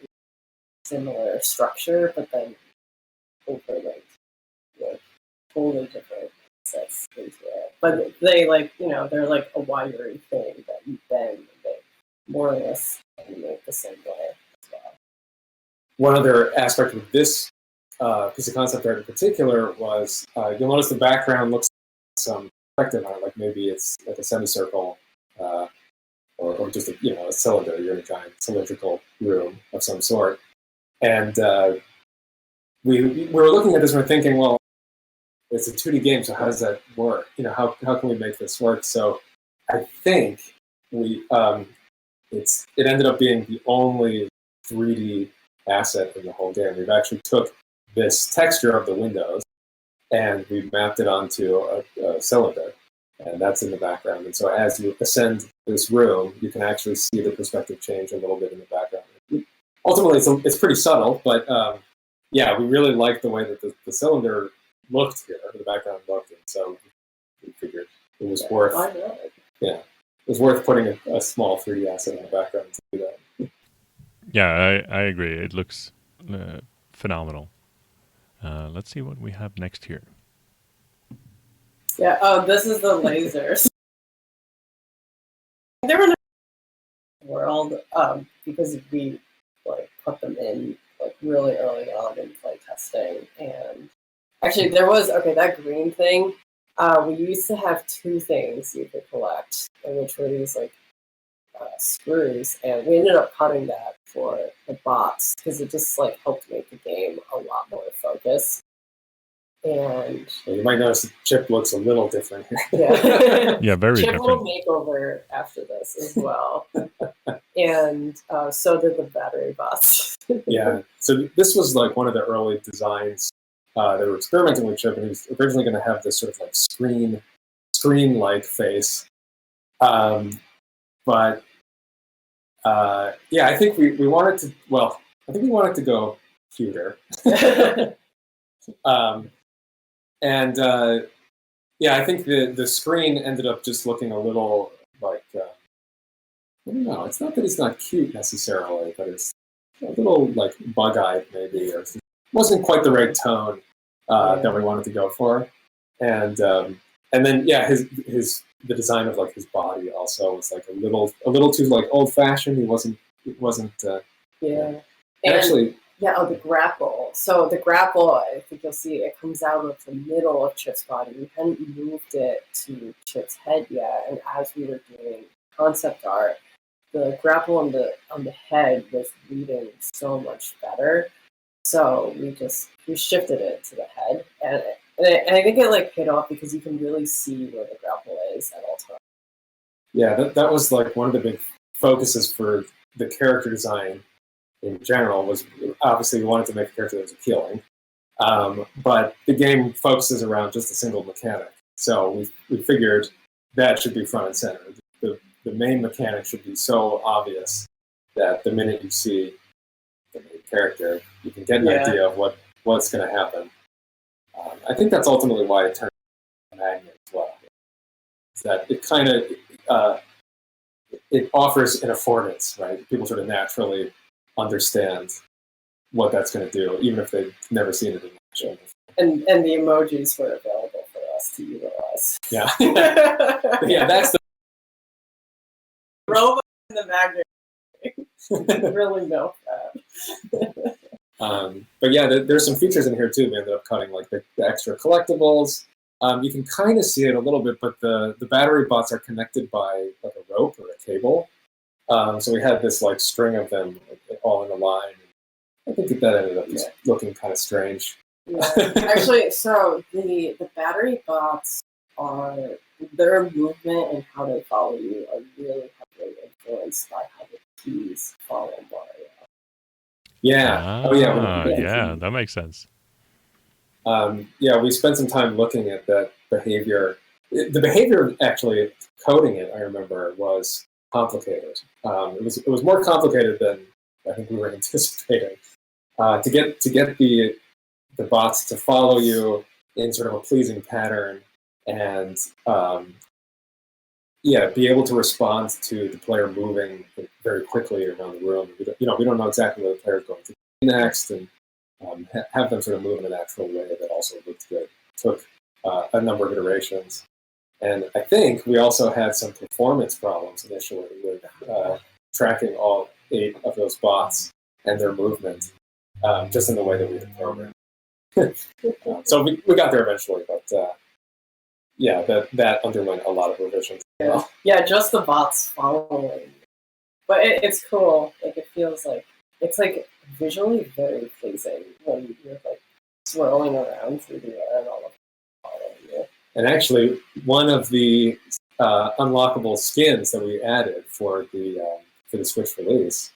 similar structure, but then overlaid with totally different sets into it. But they they're like a wiry thing that you bend and they more or less animate the same way as well. One other aspect of this piece of concept art in particular was you'll notice the background looks like some perspective on it, like maybe it's like a semicircle or just a cylinder. You're in a giant cylindrical room of some sort. And we were looking at this and we're thinking, well, it's a 2D game, so how does that work? How can we make this work? So I think it ended up being the only 3D asset in the whole game. We've actually took this texture of the windows and we mapped it onto a cylinder, and that's in the background. And so as you ascend this room, you can actually see the perspective change a little bit in the background. Ultimately, it's pretty subtle, but we really liked the way that the cylinder looked here, the background looked, and so we figured it was worth. It was worth putting a small 3D asset in the background to do that. Yeah, I agree. It looks phenomenal. Let's see what we have next here. Yeah. Oh, this is the lasers. They were in the world because we put them in really early on in play testing, and actually there was that green thing. We used to have two things you could collect, which were these screws, and we ended up cutting that for the bots because it just helped make the game a lot more focused. And you might notice the chip looks a little different here. Yeah, yeah, very chip different. will makeover after this as well, and so did the battery bots. Yeah, so this was one of the early designs. They were experimenting with chip, and he was originally going to have this sort of screen-like face. But I think we wanted to. Well, I think we wanted to go cuter. I think the screen ended up just looking a little I don't know. It's not that it's not cute necessarily, but it's a little bug-eyed maybe, or it wasn't quite the right tone that we wanted to go for. And then the design of his body also was a little too old-fashioned. It wasn't. Yeah. Actually. Yeah, the grapple. So the grapple, I think you'll see, it comes out of the middle of Chip's body. We hadn't moved it to Chip's head yet, and as we were doing concept art, the grapple on the head was reading so much better. So we shifted it to the head, and I think it paid off because you can really see where the grapple is at all times. Yeah, that was one of the big focuses for the character design in general. Was obviously we wanted to make a character that was appealing, but the game focuses around just a single mechanic. So we figured that should be front and center. The main mechanic should be so obvious that the minute you see the main character, you can get an idea of what's going to happen. I think that's ultimately why it turned into a magnet as well. Is that it kind of it offers an affordance, right? People sort of naturally understand what that's going to do, even if they've never seen it in action. And the emojis were available for us to utilize. Yeah, that's the robot in the magnet. Really know that. But there's some features in here too. We ended up cutting the extra collectibles. You can kind of see it a little bit, but the battery bots are connected by a rope or a cable. So we had this string of them all in a line. I think that ended up just looking kind of strange. Yeah. Actually, so the battery bots are their movement and how they follow you are really heavily influenced by how the keys follow Mario. Yeah. Oh yeah. Yeah, that makes sense. Yeah, we spent some time looking at that behavior. The behavior of actually coding it, I remember, was complicated. It was more complicated than I think we were anticipating. To get the bots to follow you in sort of a pleasing pattern, and be able to respond to the player moving very quickly around the room. We don't know exactly where the player is going to be next, and have them sort of move in a natural way that also looked good. Took a number of iterations. And I think we also had some performance problems initially with tracking all 8 of those bots and their movement, just in the way that we had programmed. So we got there eventually, but that underwent a lot of revisions. Yeah, just the bots following. But it's cool. Like, it feels like it's like visually very pleasing when you're like swirling around through the air and all of following you. And actually, one of the unlockable skins that we added for the Switch release,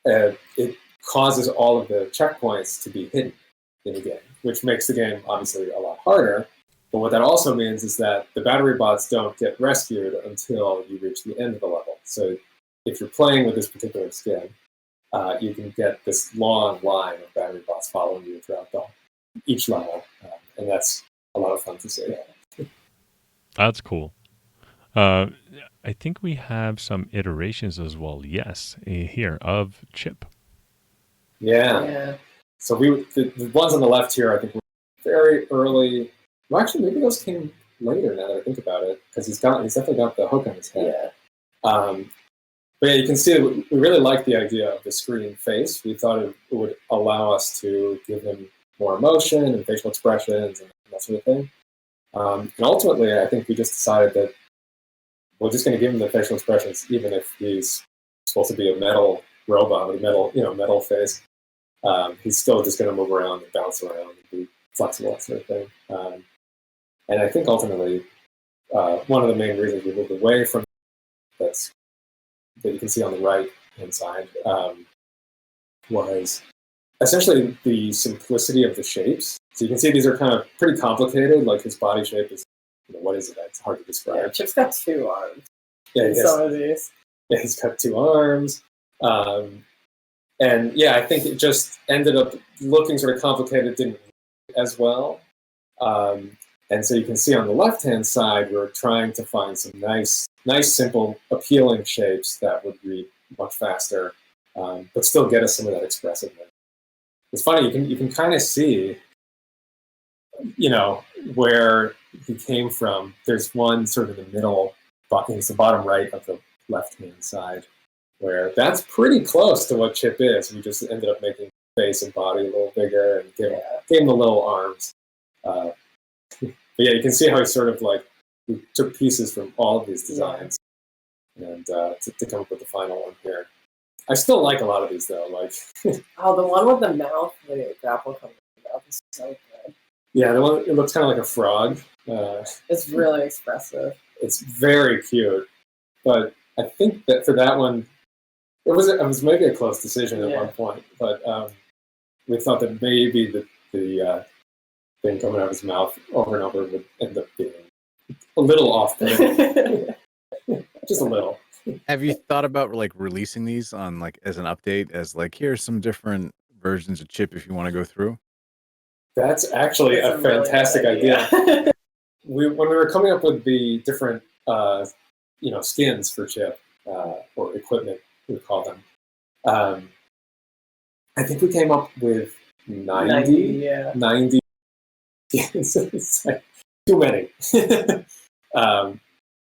it causes all of the checkpoints to be hidden in the game, which makes the game obviously a lot harder. But what that also means is that the battery bots don't get rescued until you reach the end of the level. So if you're playing with this particular skin, you can get this long line of battery bots following you throughout each level, and that's a lot of fun to see. That's cool. I think we have some iterations as well. Yes, here of Chip. Yeah. So the ones on the left here, I think, were very early. Well, actually, maybe those came later. Now that I think about it, because he's definitely got the hook on his head. Yeah. But yeah, you can see that we really liked the idea of the screen face. We thought it would allow us to give him more emotion and facial expressions and that sort of thing. And ultimately, I think we just decided that we're just going to give him the facial expressions, even if he's supposed to be a metal robot with a metal face. He's still just going to move around and bounce around and be flexible, that sort of thing. And I think ultimately, one of the main reasons we moved away from that you can see on the right-hand side was essentially the simplicity of the shapes. So you can see these are kind of pretty complicated. Like his body shape is, what is it? It's hard to describe. Yeah, Chip's got 2 arms. Yeah, some of these. Yeah, he's got 2 arms. And yeah, I think it just ended up looking sort of complicated, didn't as well. And so you can see on the left-hand side, we're trying to find some nice, simple, appealing shapes that would read much faster, but still get us some of that expressiveness. It's funny, you can kind of see, where he came from. There's one sort of in the middle, it's the bottom right of the left-hand side, where that's pretty close to what Chip is. We just ended up making face and body a little bigger and gave him the little arms. But yeah, you can see how he sort of we took pieces from all of these designs and to come up with the final one here. I still like a lot of these though. Oh, the one with the mouth, the grapple coming from the mouth is so good. Yeah, the one it looks kind of like a frog. It's really expressive. It's very cute, but I think that for that one, it was maybe a close decision at one point. But we thought that maybe the thing coming out of his mouth over and over would end up being a little off-putting. Just a little. Have you thought about releasing these on as an update as here's some different versions of Chip if you want to go through? That's actually a fantastic really idea. When we were coming up with the different skins for Chip or equipment, we call them. I think we came up with 90 skins. It's too many.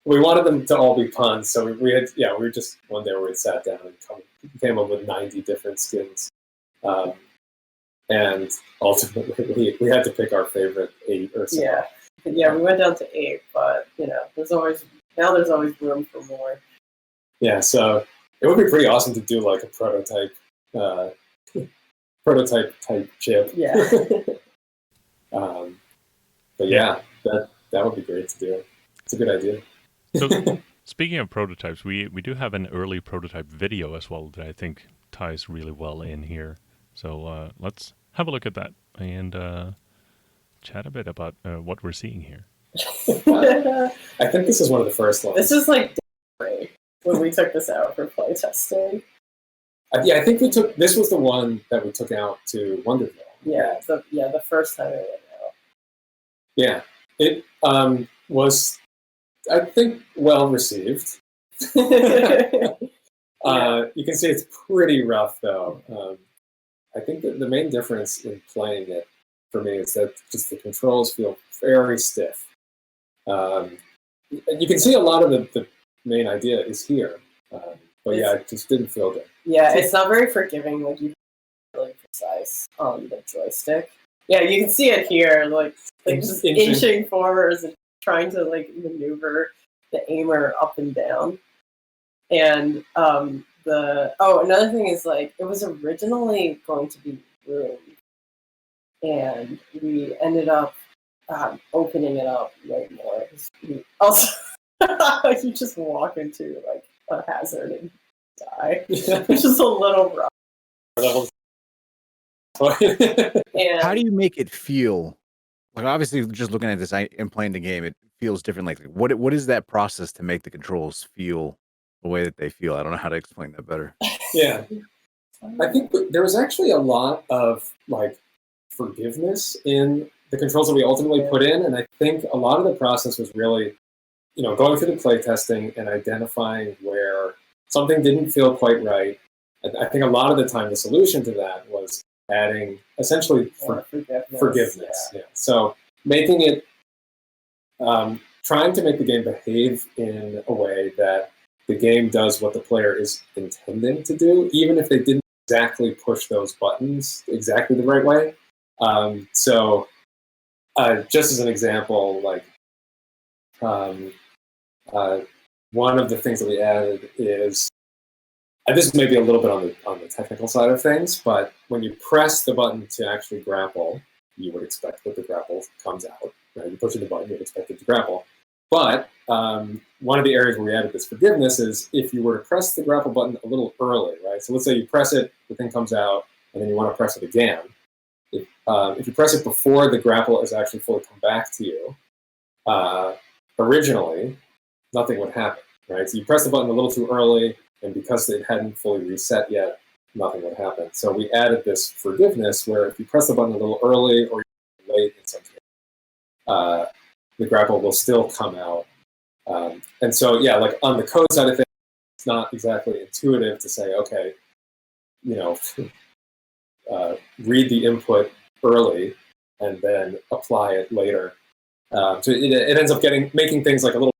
We wanted them to all be puns, so we were just one day where we sat down and came up with 90 different skins. And ultimately, we had to pick our favorite 8 or so. Yeah, we went down to 8, but there's always room for more. Yeah, so it would be pretty awesome to do a prototype type Chip. Yeah. But yeah, that would be great to do. It's a good idea. So speaking of prototypes, we do have an early prototype video as well that I think ties really well in here. So let's have a look at that and chat a bit about what we're seeing here. I think this is one of the first ones. This is like when we took this out for playtesting. Yeah, I think this was the one that we took out to Wonderville. Yeah, the first time it went out. Yeah, it was, I think, well received. You can see it's pretty rough, though. I think that the main difference in playing it for me is that just the controls feel very stiff. You can see a lot of the main idea is here, but yeah, it just didn't feel good. Yeah, it's not very forgiving. Like you really precise on the joystick. Yeah, you can see it here, like just inching forwards and trying to like maneuver the aimer up and down. And another thing is like it was originally going to be roomed, and we ended up opening it up way more. Also, you just walk into like a hazard and die, which is a little rough. And how do you make it feel? Like obviously, just looking at this and playing the game, it feels different. Like what is that process to make the controls feel the way that they feel? I don't know how to explain that better. Yeah, I think there was actually a lot of like forgiveness in the controls that we ultimately put in, and I think a lot of the process was really, going through the playtesting and identifying where something didn't feel quite right. And I think a lot of the time the solution to that was adding essentially forgiveness. Yeah. So making it, trying to make the game behave in a way that the game does what the player is intending to do, even if they didn't exactly push those buttons exactly the right way. Just as an example, like one of the things that we added is, this may be a little bit on the technical side of things, but when you press the button to actually grapple, you would expect that the grapple comes out. Right? You push the button, you would expect it to grapple. But one of the areas where we added this forgiveness is if you were to press the grapple button a little early, right? So let's say you press it, the thing comes out, and then you want to press it again. If you press it before the grapple has actually fully come back to you, originally, nothing would happen, right? So you press the button a little too early, and because it hadn't fully reset yet, nothing would happen. So we added this forgiveness where if you press the button a little early or late in some case, the grapple will still come out. And so, yeah, like on the code side of things, it's not exactly intuitive to say, okay, read the input early and then apply it later. So it ends up making things like a little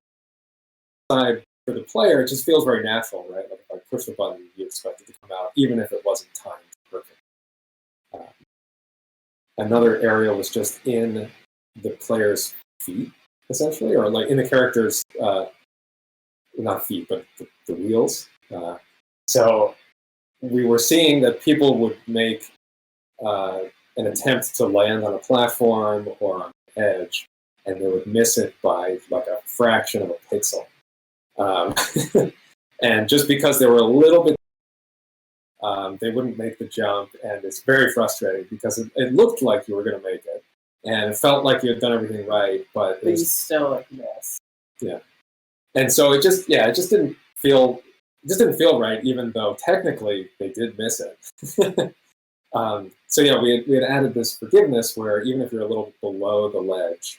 side for the player. It just feels very natural, right? Like if I push the button, you expect it to come out, even if it wasn't timed perfect. Another area was just in the player's feet, essentially, or like in the character's, not feet, but the wheels. So we were seeing that people would make an attempt to land on a platform or on an edge, and they would miss it by like a fraction of a pixel. And just because they were a little bit, they wouldn't make the jump, and it's very frustrating because it looked like you were going to make it, and it felt like you had done everything right, but you still missed. Yeah, and so it just didn't feel right, even though technically they did miss it. So yeah, we had added this forgiveness where even if you're a little below the ledge,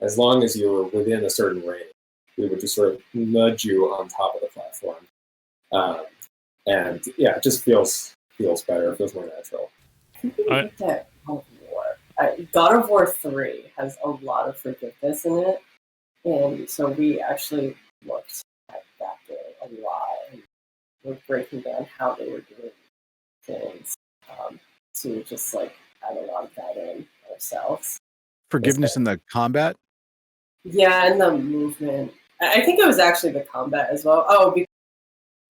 as long as you were within a certain range, we would just sort of nudge you on top of the platform. And yeah, it just feels better. It feels more natural. God of War 3 has a lot of forgiveness in it, and so we actually looked at that game a lot, and we're breaking down how they were doing things to just like add a lot of that in ourselves. Forgiveness in the combat? Yeah, and the movement. I think it was actually the combat as well. Oh,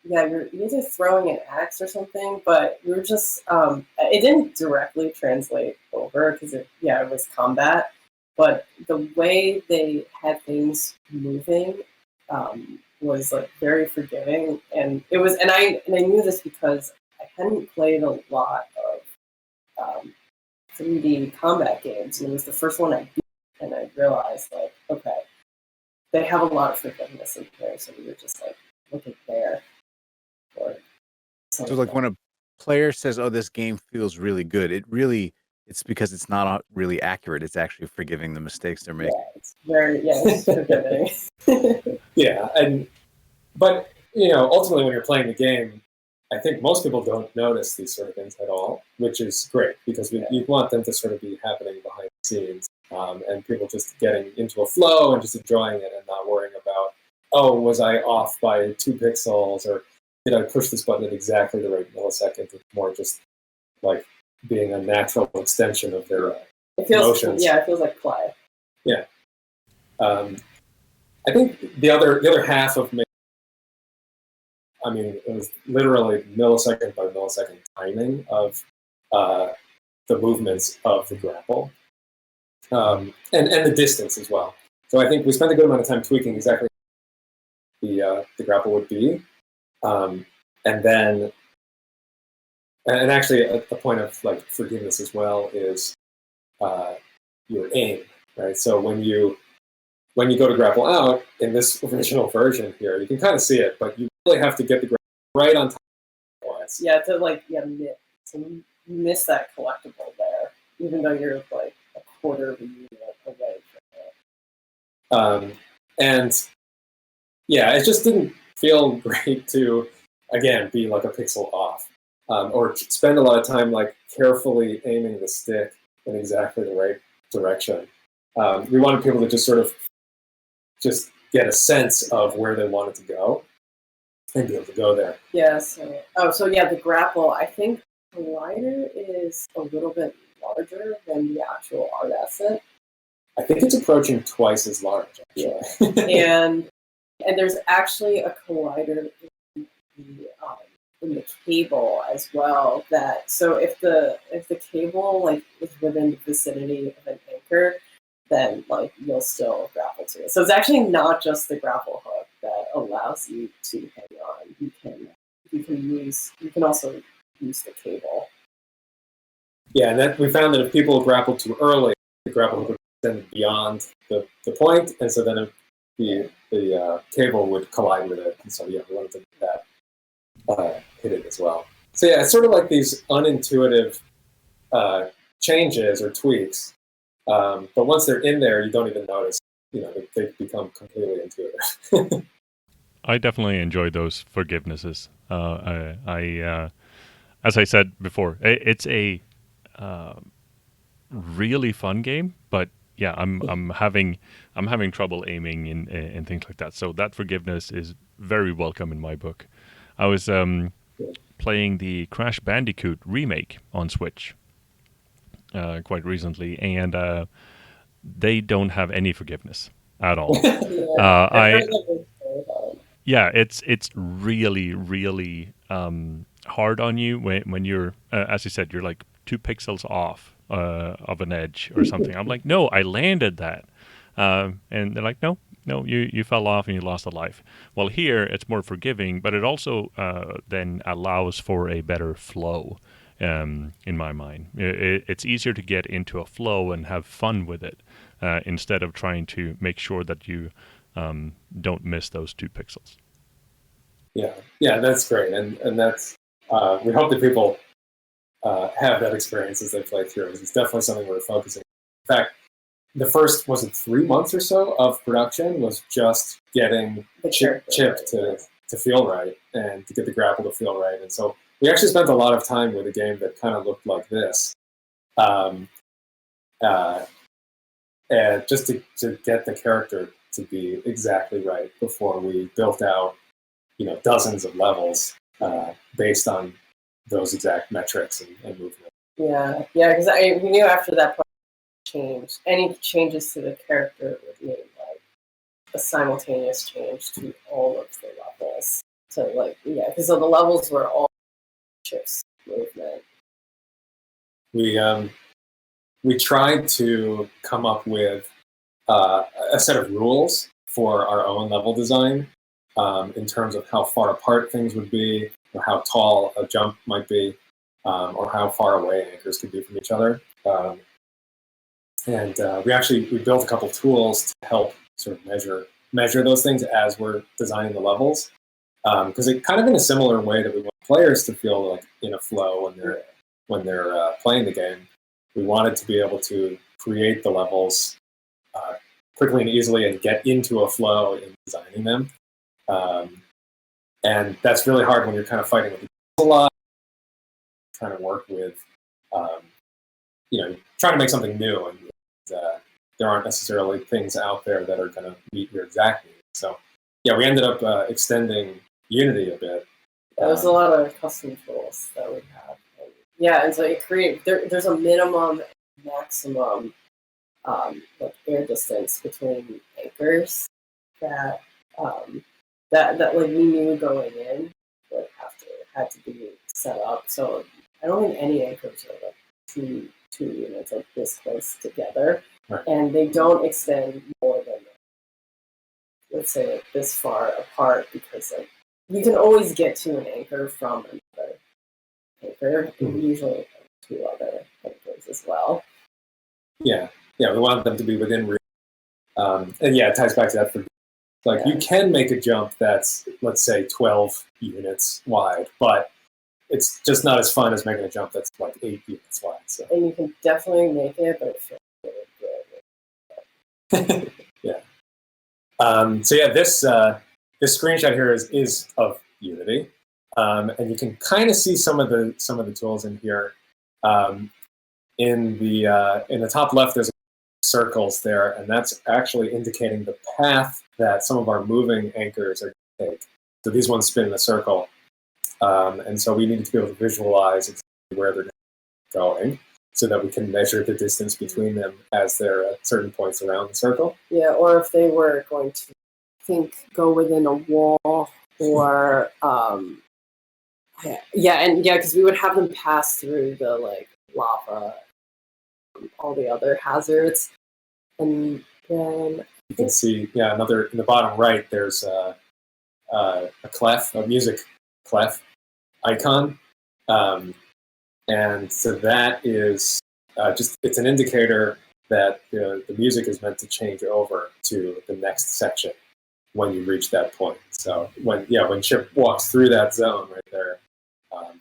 you're either throwing an axe or something, but we were just, it didn't directly translate over because it was combat. but the way they had things moving was like very forgiving, and it was, and I knew this because I hadn't played a lot of 3D combat games, and it was the first one I beat, and I realized like, okay, they have a lot of forgiveness in there, so we were just like looking there. So like when a player says, "Oh, this game feels really good," it's because it's not really accurate. It's actually forgiving the mistakes they're making. It's forgiving. Yeah, but ultimately when you're playing the game, I think most people don't notice these sort of things at all, which is great because you want them to sort of be happening behind the scenes, and people just getting into a flow and just enjoying it and not worrying about, oh, was I off by 2 pixels, or did I push this button at exactly the right millisecond? It's more just like being a natural extension of their emotions. Yeah, it feels like play. Yeah. I think the other half of me, I mean, it was literally millisecond by millisecond timing of the movements of the grapple, and the distance as well. So I think we spent a good amount of time tweaking exactly the grapple would be, and then, and actually a point of like forgiveness as well is your aim, right? So when you go to grapple out in this original version here, you can kind of see it, but you really have to get the grapple right on top of the points. Yeah, to miss that collectible there, even though you're like a quarter of a unit away from it. And yeah, it just didn't feel great to, again, be like a pixel off, or spend a lot of time like carefully aiming the stick in exactly the right direction. We wanted people to just sort of just get a sense of where they wanted to go and be able to go there. Yeah, so yeah, the grapple, I think Collider is a little bit larger than the actual art asset. I think it's approaching twice as large, actually. Yeah. and there's actually a collider in the cable as well. So if the cable like is within the vicinity of an anchor, then like you'll still grapple to it. So it's actually not just the grapple hook that allows you to hang on. You can also use the cable. Yeah, and that we found that if people grappled too early, the grapple hook would extend beyond the point, and so then the cable would collide with it. And so yeah, we wanted to get that hit it as well. So yeah, it's sort of like these unintuitive changes or tweaks, but once they're in there, you don't even notice. They become completely intuitive. I definitely enjoy those forgivenesses. I as I said before, it's a really fun game, but yeah, I'm having trouble aiming and things like that. So that forgiveness is very welcome in my book. I was playing the Crash Bandicoot remake on Switch quite recently, and they don't have any forgiveness at all. Yeah, it's really really hard on you when you're as you said, you're like 2 pixels off of an edge or something. I'm like, no, I landed that, and they're like, no, you fell off and you lost a life. Well, here it's more forgiving, but it also then allows for a better flow. In my mind, it's easier to get into a flow and have fun with it instead of trying to make sure that you don't miss those 2 pixels. Yeah, that's great, and that's we hope that people have that experience as they play through. It's definitely something we're focusing on. In fact, the first 3 months or so of production was just getting the chip to feel right and to get the grapple to feel right, and so we actually spent a lot of time with a game that kind of looked like this. And just to get the character to be exactly right before we built out, dozens of levels based on those exact metrics and movement. Yeah, because we knew after that change, any changes to the character would mean like a simultaneous change to all of the levels. So because the levels were all chips movement. We we tried to come up with a set of rules for our own level design in terms of how far apart things would be, or how tall a jump might be, or how far away anchors could be from each other. And we built a couple tools to help sort of measure those things as we're designing the levels. Because it kind of in a similar way that we want players to feel like in a flow when they're playing the game. We wanted to be able to create the levels quickly and easily and get into a flow in designing them. And that's really hard when you're kind of fighting with a lot, trying to work with, trying to make something new, and there aren't necessarily things out there that are going to meet your exact needs. So, yeah, we ended up extending Unity a bit. There's a lot of custom tools that we have. And so there's a minimum and maximum like air distance between anchors that that like we knew going in would had to be set up. So I don't think any anchors are like two units like this close together, right. And they don't extend more than, let's say, like this far apart, because like you can always get to an anchor from another anchor, and usually two other anchors as well. Yeah, we want them to be within reach. And yeah, it ties back to that. You can make a jump that's, let's say, 12 units wide, but it's just not as fun as making a jump that's like 8 units wide. So. And you can definitely make it, but it feels really good. Yeah. So yeah, this screenshot here is of Unity, and you can kind of see some of the tools in here. In the top left, there's circles there, and that's actually indicating the path that some of our moving anchors are going to take. So these ones spin in a circle, and so we need to be able to visualize exactly where they're going, so that we can measure the distance between them as they're at certain points around the circle. Yeah, or if they were going to go within a wall, or because we would have them pass through the like lava, all the other hazards, and then you can see another in the bottom right. There's a clef, a music clef icon. And so that is it's an indicator that the music is meant to change over to the next section when you reach that point. So when Chip walks through that zone right there,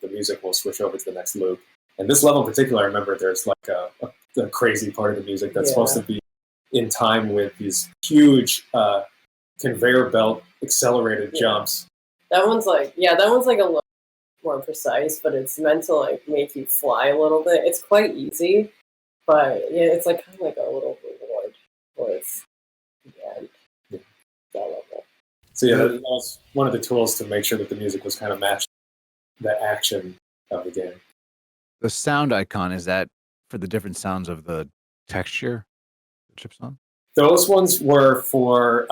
the music will switch over to the next loop. And this level in particular, I remember there's like a crazy part of the music that's supposed to be in time with these huge conveyor belt accelerated jumps. That one's like a little more precise, but it's meant to like make you fly a little bit. It's quite easy, but it's like kind of like a little reward towards the end. That level. So that was one of the tools to make sure that the music was kind of matched the action of the game. The sound icon, is that for the different sounds of the texture the chip's on? Those ones were for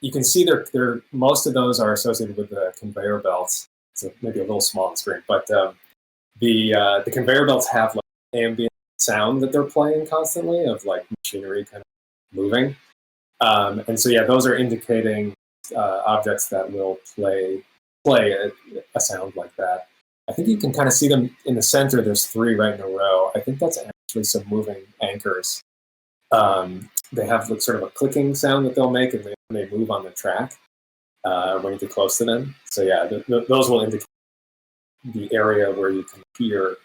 you can see they're most of those are associated with the conveyor belts. So maybe a little small on the screen, but the conveyor belts have like ambient sound that they're playing constantly of like machinery kind of moving, and so those are indicating objects that will play a sound like that. I think you can kind of see them in the center. There's 3 right in a row. I think that's actually some moving anchors. They have like sort of a clicking sound that they'll make, and they move on the track when you get close to them. So those will indicate the area where you can hear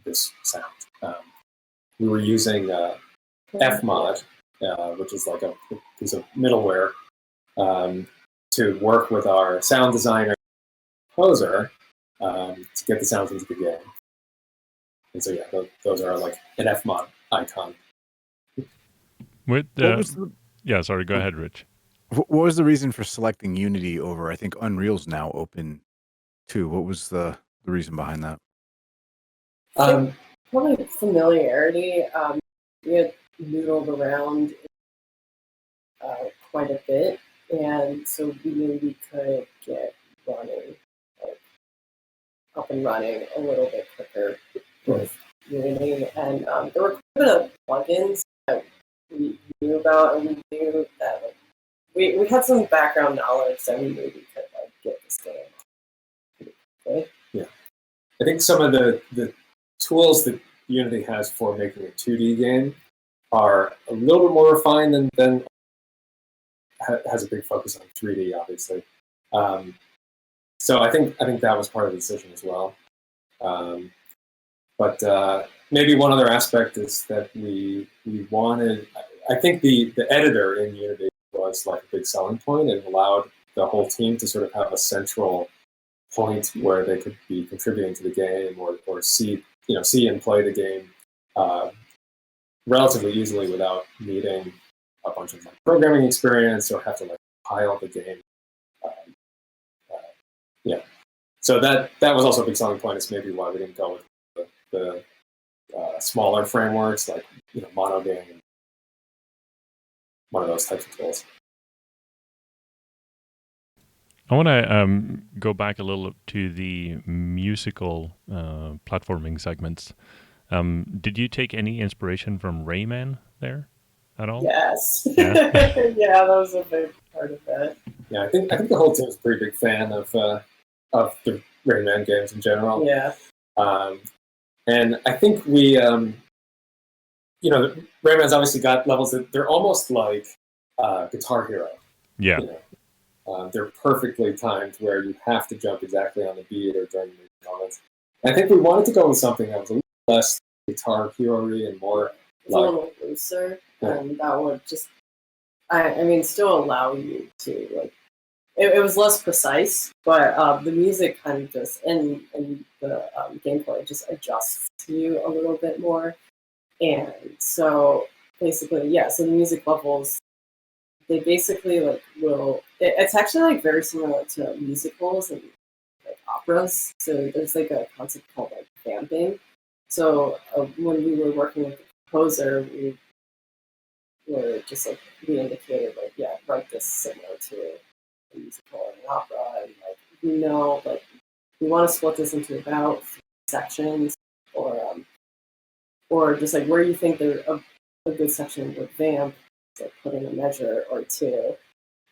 this sound. We were using Fmod, which is like a piece of middleware, to work with our sound designer composer to get the sounds into the game. And so those are like an Fmod icon. Sorry, go ahead, Rich. What was the reason for selecting Unity over, I think Unreal's now open too? What was the reason behind that? Probably familiarity. We had noodled around quite a bit, and so we knew we could get up and running a little bit quicker with Unity, and there were quite a bit of plugins that we knew about, and we knew that like, we had some background knowledge that we knew we could like get this game pretty quickly. Yeah, I think some of the tools that Unity has for making a 2D game are a little bit more refined than has a big focus on 3D, obviously. So I think that was part of the decision as well. But maybe one other aspect is that we wanted. I think the editor in Unity was like a big selling point and allowed the whole team to sort of have a central point where they could be contributing to the game or see and play the game relatively easily without needing a bunch of like programming experience or have to like compile the game. Yeah, so that was also a big selling point. It's maybe why we didn't go with the smaller frameworks like Monogame, one of those types of tools. I want to go back a little to the musical platforming segments. Did you take any inspiration from Rayman there at all? Yes. Yeah, Yeah, that was a big part of it. Yeah, I think the whole team is a pretty big fan of the Rayman games in general. Yeah. And I think we, Rayman's obviously got levels that they're almost like Guitar Hero. yeah. They're perfectly timed where you have to jump exactly on the beat or during the moments. And I think we wanted to go with something that was a little less Guitar Hero-y and more It's a little looser, and that would just, still allow you to like. It was less precise, but the music kind of just and the gameplay just adjusts to you a little bit more, and so basically, yeah. So the music levels, they basically like will. It's actually like very similar to musicals and like operas. So there's like a concept called like vamping. So when we were working with the composer, we were just like we indicated like write this similar to a musical or an opera, and like like we want to split this into about 3 sections, or just like where you think there a good section would vamp, like put in a measure or 2,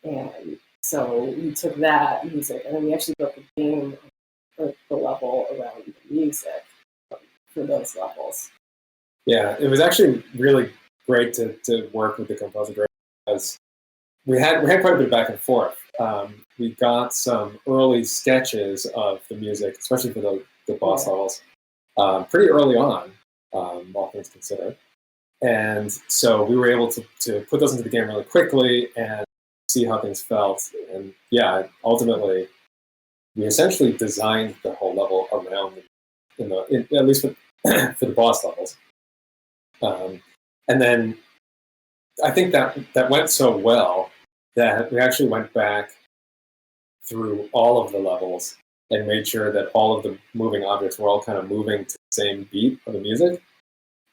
and so we took that music and then we actually built the game, or the level around the music for those levels. Yeah, it was actually really great to work with the composer because we had quite a bit of back and forth. We got some early sketches of the music, especially for the boss levels, pretty early on, all things considered. And so we were able to put those into the game really quickly and see how things felt. And yeah, ultimately, we essentially designed the whole level around at least for the boss levels. And then I think that went so well that we actually went back through all of the levels and made sure that all of the moving objects were all kind of moving to the same beat of the music.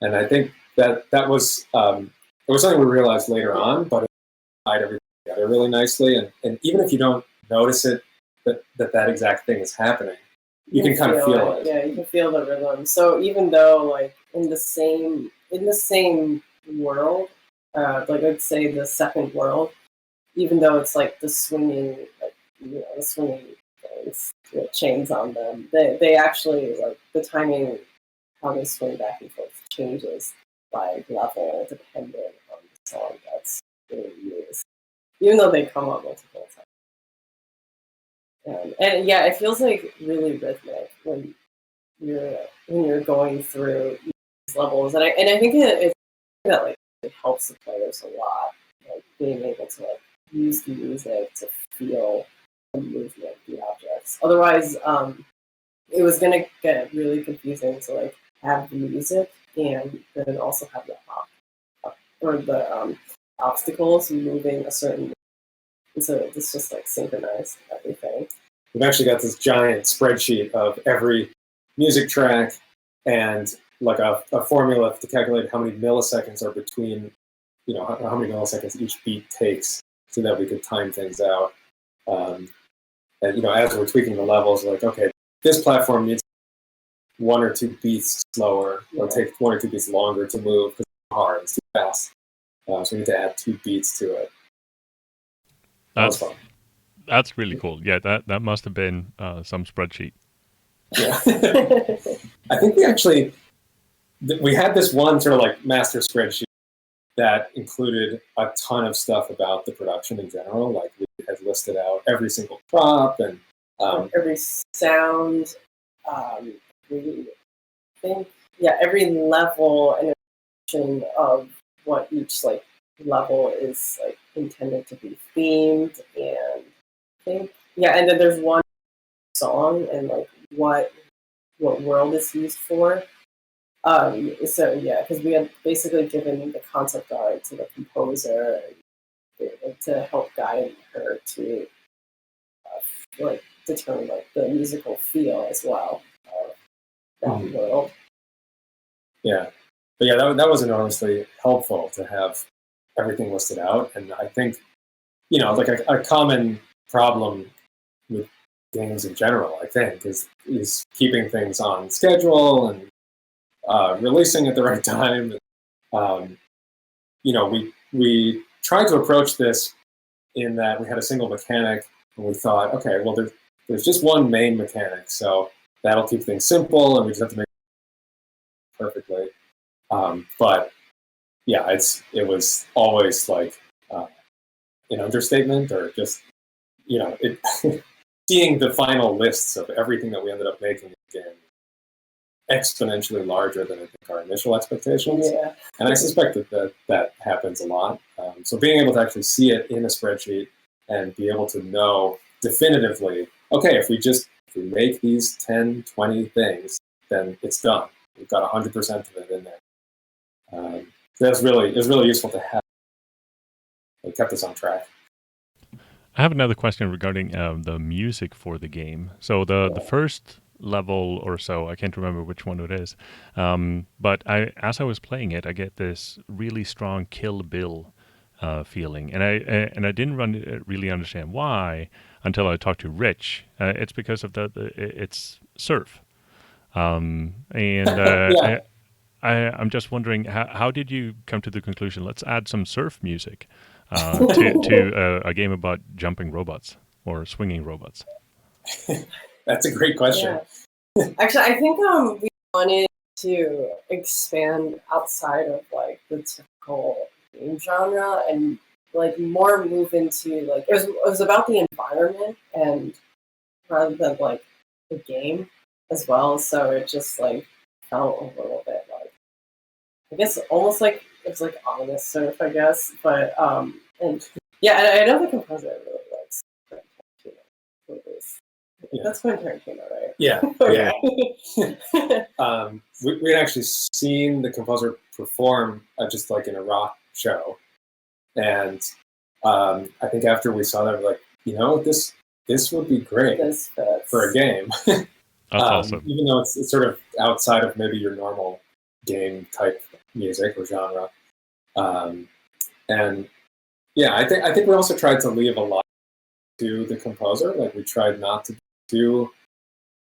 And I think that was it was something we realized later on, but it tied everything together really nicely. And even if you don't notice it, that exact thing is happening, you can kind of feel it. Yeah, you can feel the rhythm. So even though like in the same world, like I'd say the second world, even though it's like the swinging things with chains on them, they actually like the timing, how they swing back and forth changes by level depending on the song that's being used, even though they come up multiple times. And yeah, it feels like really rhythmic when you're going through these levels, and I think it's that like it helps the players a lot, like being able to like use the music to feel the movement of the objects. Otherwise, it was gonna get really confusing to like have the music and then also have the obstacles moving a certain. And so it's just like synchronized everything. We've actually got this giant spreadsheet of every music track and like a formula to calculate how many milliseconds are between, how many milliseconds each beat takes, so that we could time things out. And as we're tweaking the levels, like, okay, this platform needs one or two beats slower, or take one or two beats longer to move because it's hard, it's too fast. So we need to add 2 beats to it. That was fun. That's really cool. Yeah, that must have been some spreadsheet. Yeah. I think we had this one sort of like master spreadsheet that included a ton of stuff about the production in general. Like we had listed out every single prop and every sound, every level and description of what each like level is like intended to be themed, and and then there's one song and like what world it's used for. Because we had basically given the concept art to the composer to help guide her to determine like the musical feel as well of that world. Yeah, but yeah, that was enormously helpful to have everything listed out. And I think, like a common problem with games in general, I think, is keeping things on schedule and releasing at the right time. We tried to approach this in that we had a single mechanic, and we thought, okay, well, there's just one main mechanic, so that'll keep things simple, and we just have to make it perfectly. But yeah, it was always like an understatement, or just seeing the final lists of everything that we ended up making again exponentially larger than I think our initial expectations. Yeah. And I suspect that happens a lot. So being able to actually see it in a spreadsheet and be able to know definitively, okay, if we make these 10, 20 things, then it's done. We've got 100% of it in there. It was really useful to have. It kept us on track. I have another question regarding the music for the game. So the first level or so, I can't remember which one it is, but as I was playing it, I get this really strong Kill Bill feeling, and I didn't really understand why until I talked to Rich. It's because of it's surf, Yeah. I'm just wondering, how did you come to the conclusion, let's add some surf music to a game about jumping robots or swinging robots? That's a great question. Yeah. Actually, I think we wanted to expand outside of like the typical game genre and like more move into like it was about the environment and rather than like the game as well. So it just like felt a little bit like, I guess almost like it was like honest surf, I guess. But and I know the composer really likes Quentin Tarantino movies. Yeah. That's Quentin Tarantino, right? Yeah. Yeah. We had actually seen the composer perform just like in a rock show, and I think after we saw that, we're like, this would be great for a game. That's awesome. Even though it's sort of outside of maybe your normal game type music or genre, and yeah, I think we also tried to leave a lot to the composer. Like we tried not to do,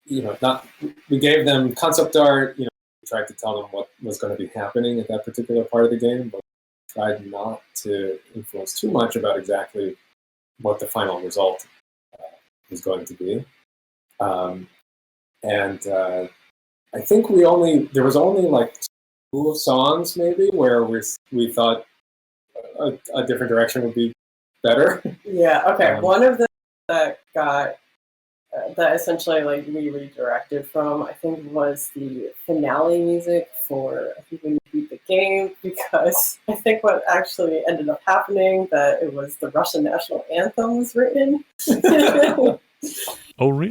we gave them concept art. We tried to tell them what was going to be happening at that particular part of the game, but tried not to influence too much about exactly what the final result was going to be. And I think there was only like 2 songs maybe where we thought a different direction would be better. Yeah. Okay. One of them that got that essentially like we redirected from, I think, was the finale music for I think When You Beat the Game, because I think what actually ended up happening that it was the Russian national anthem was written. Oh, really?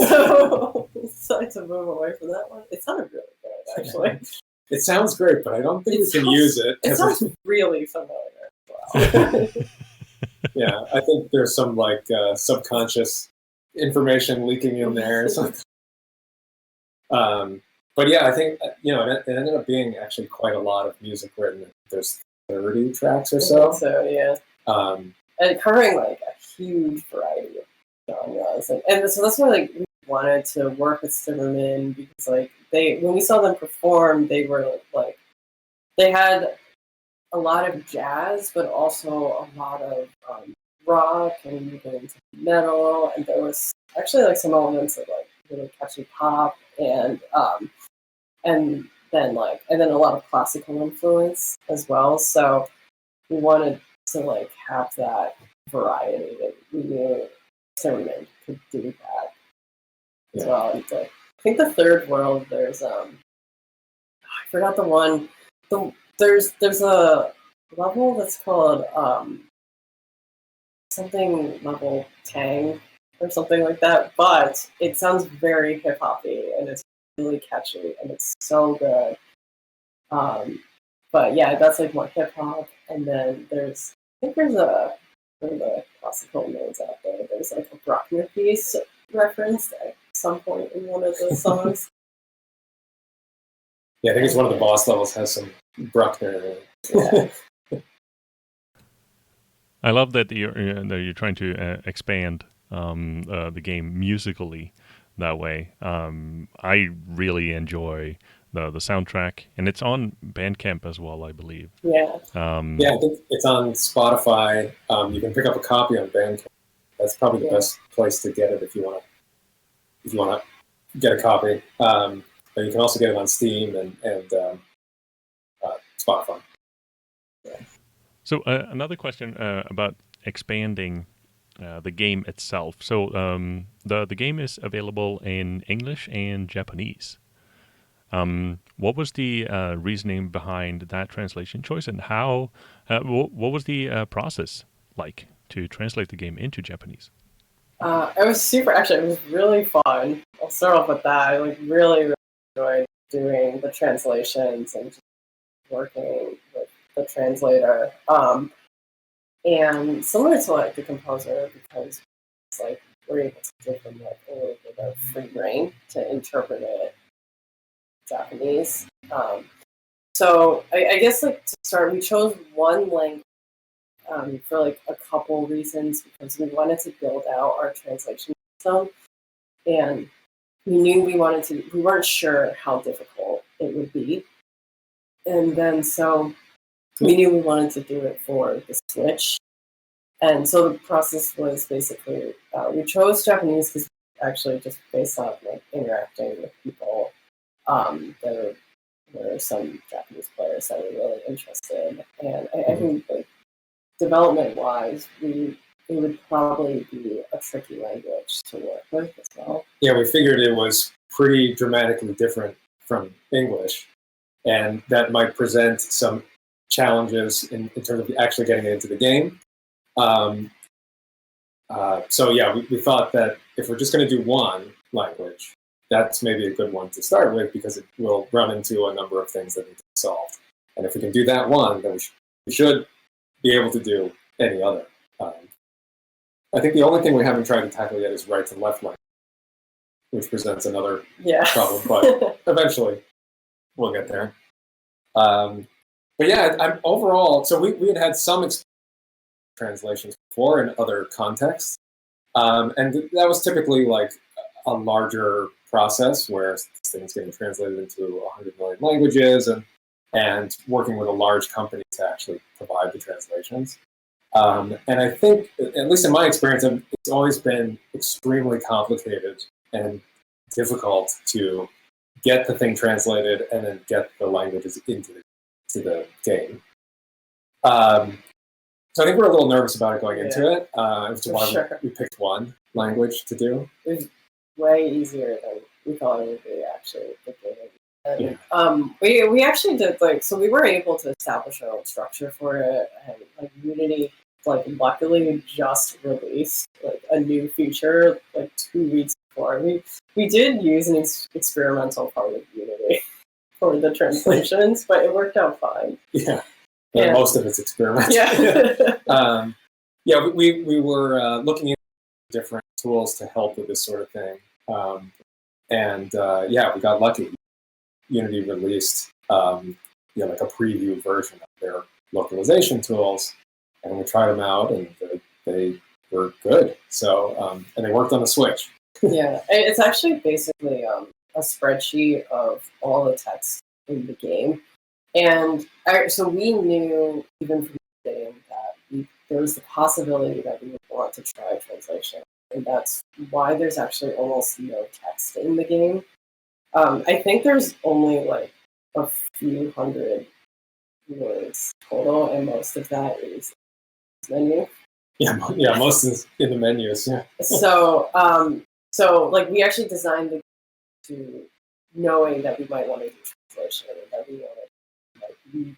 So we decided to move away from that one. It sounded really good, actually. It sounds great, but I don't think we can use it. It sounds really familiar as well. Yeah, I think there's some like subconscious information leaking in there or something. But yeah, I think it ended up being actually quite a lot of music written. There's 30 tracks or so. So yeah, and covering like a huge variety of genres, and so that's why like we wanted to work with Zimmerman because like when we saw them perform, they were like they had a lot of jazz, but also a lot of rock and even into metal, and there was actually like some elements of like really catchy pop and then a lot of classical influence as well. So we wanted to like have that variety, and we knew Zimmerman could do that as well. And I think the third world, there's I forgot the one. There's a level that's called something level Tang or something like that, but it sounds very hip hoppy and it's really catchy and it's so good. But yeah, that's like more hip hop, and then there's I think there's for the classical nerds out there, there's like a Bruckner piece referenced at some point in one of the songs. Yeah, I think it's one of the boss levels has some Bruckner. Yeah. I love that you're trying to expand the game musically that way. I really enjoy the soundtrack, and it's on Bandcamp as well, I believe. Yeah. Yeah, I think it's on Spotify. You can pick up a copy on Bandcamp. That's probably the best place to get it if you want to get a copy. But you can also get it on Steam and Spotify. Yeah. So another question about expanding the game itself. So the game is available in English and Japanese. What was the reasoning behind that translation choice, and how? What was the process like to translate the game into Japanese? It was super. Actually, it was really fun. I'll start off with that. I like really enjoyed doing the translations and just working with the translator. And similar to like the composer, because it's like we're able to give them like a little bit of free reign to interpret it Japanese. So I guess like to start, we chose one language for like a couple reasons, because we wanted to build out our translation system, and we knew we weren't sure how difficult it would be, and then so we knew we wanted to do it for the Switch. And so the process was basically we chose Japanese because actually just based on like interacting with people, there were some Japanese players that were really interested, and I think like development-wise, it would probably be a tricky language to work with as well. Yeah, we figured it was pretty dramatically different from English, and that might present some challenges in terms of actually getting it into the game. So yeah, we thought that if we're just going to do one language, that's maybe a good one to start with, because it will run into a number of things that need to be solved. And if we can do that one, then we should be able to do any other. I think the only thing we haven't tried to tackle yet is right to left language, which presents another problem, but eventually we'll get there. But yeah, overall, so we had some translations before in other contexts, and that was typically like a larger process where things getting translated into 100 million languages and working with a large company to actually provide the translations. And I think, at least in my experience, it's always been extremely complicated and difficult to get the thing translated and then get the languages into the game. So I think we're a little nervous about it going into it, which is why we picked one language to do. It was way easier than we thought it would be, actually. We actually did so we were able to establish our own structure for it, and like Unity luckily just released like a new feature like 2 weeks before. We did use an experimental part of Unity for the translations, but it worked out fine. Yeah. Most of it's experimental. Yeah. We were looking into different tools to help with this sort of thing, and we got lucky. Unity released like a preview version of their localization tools, and we tried them out, and they were good. So and they worked on the Switch, Yeah, it's actually basically a spreadsheet of all the text in the game, and so we knew even from the beginning that there was the possibility that we would want to try translation, and that's why there's actually almost no text in the game. I think there's only like a few hundred words total, and most of that is menu. Yeah, most is in the menus. Yeah. So like we actually designed the to knowing that we might want to do translation, and that we want to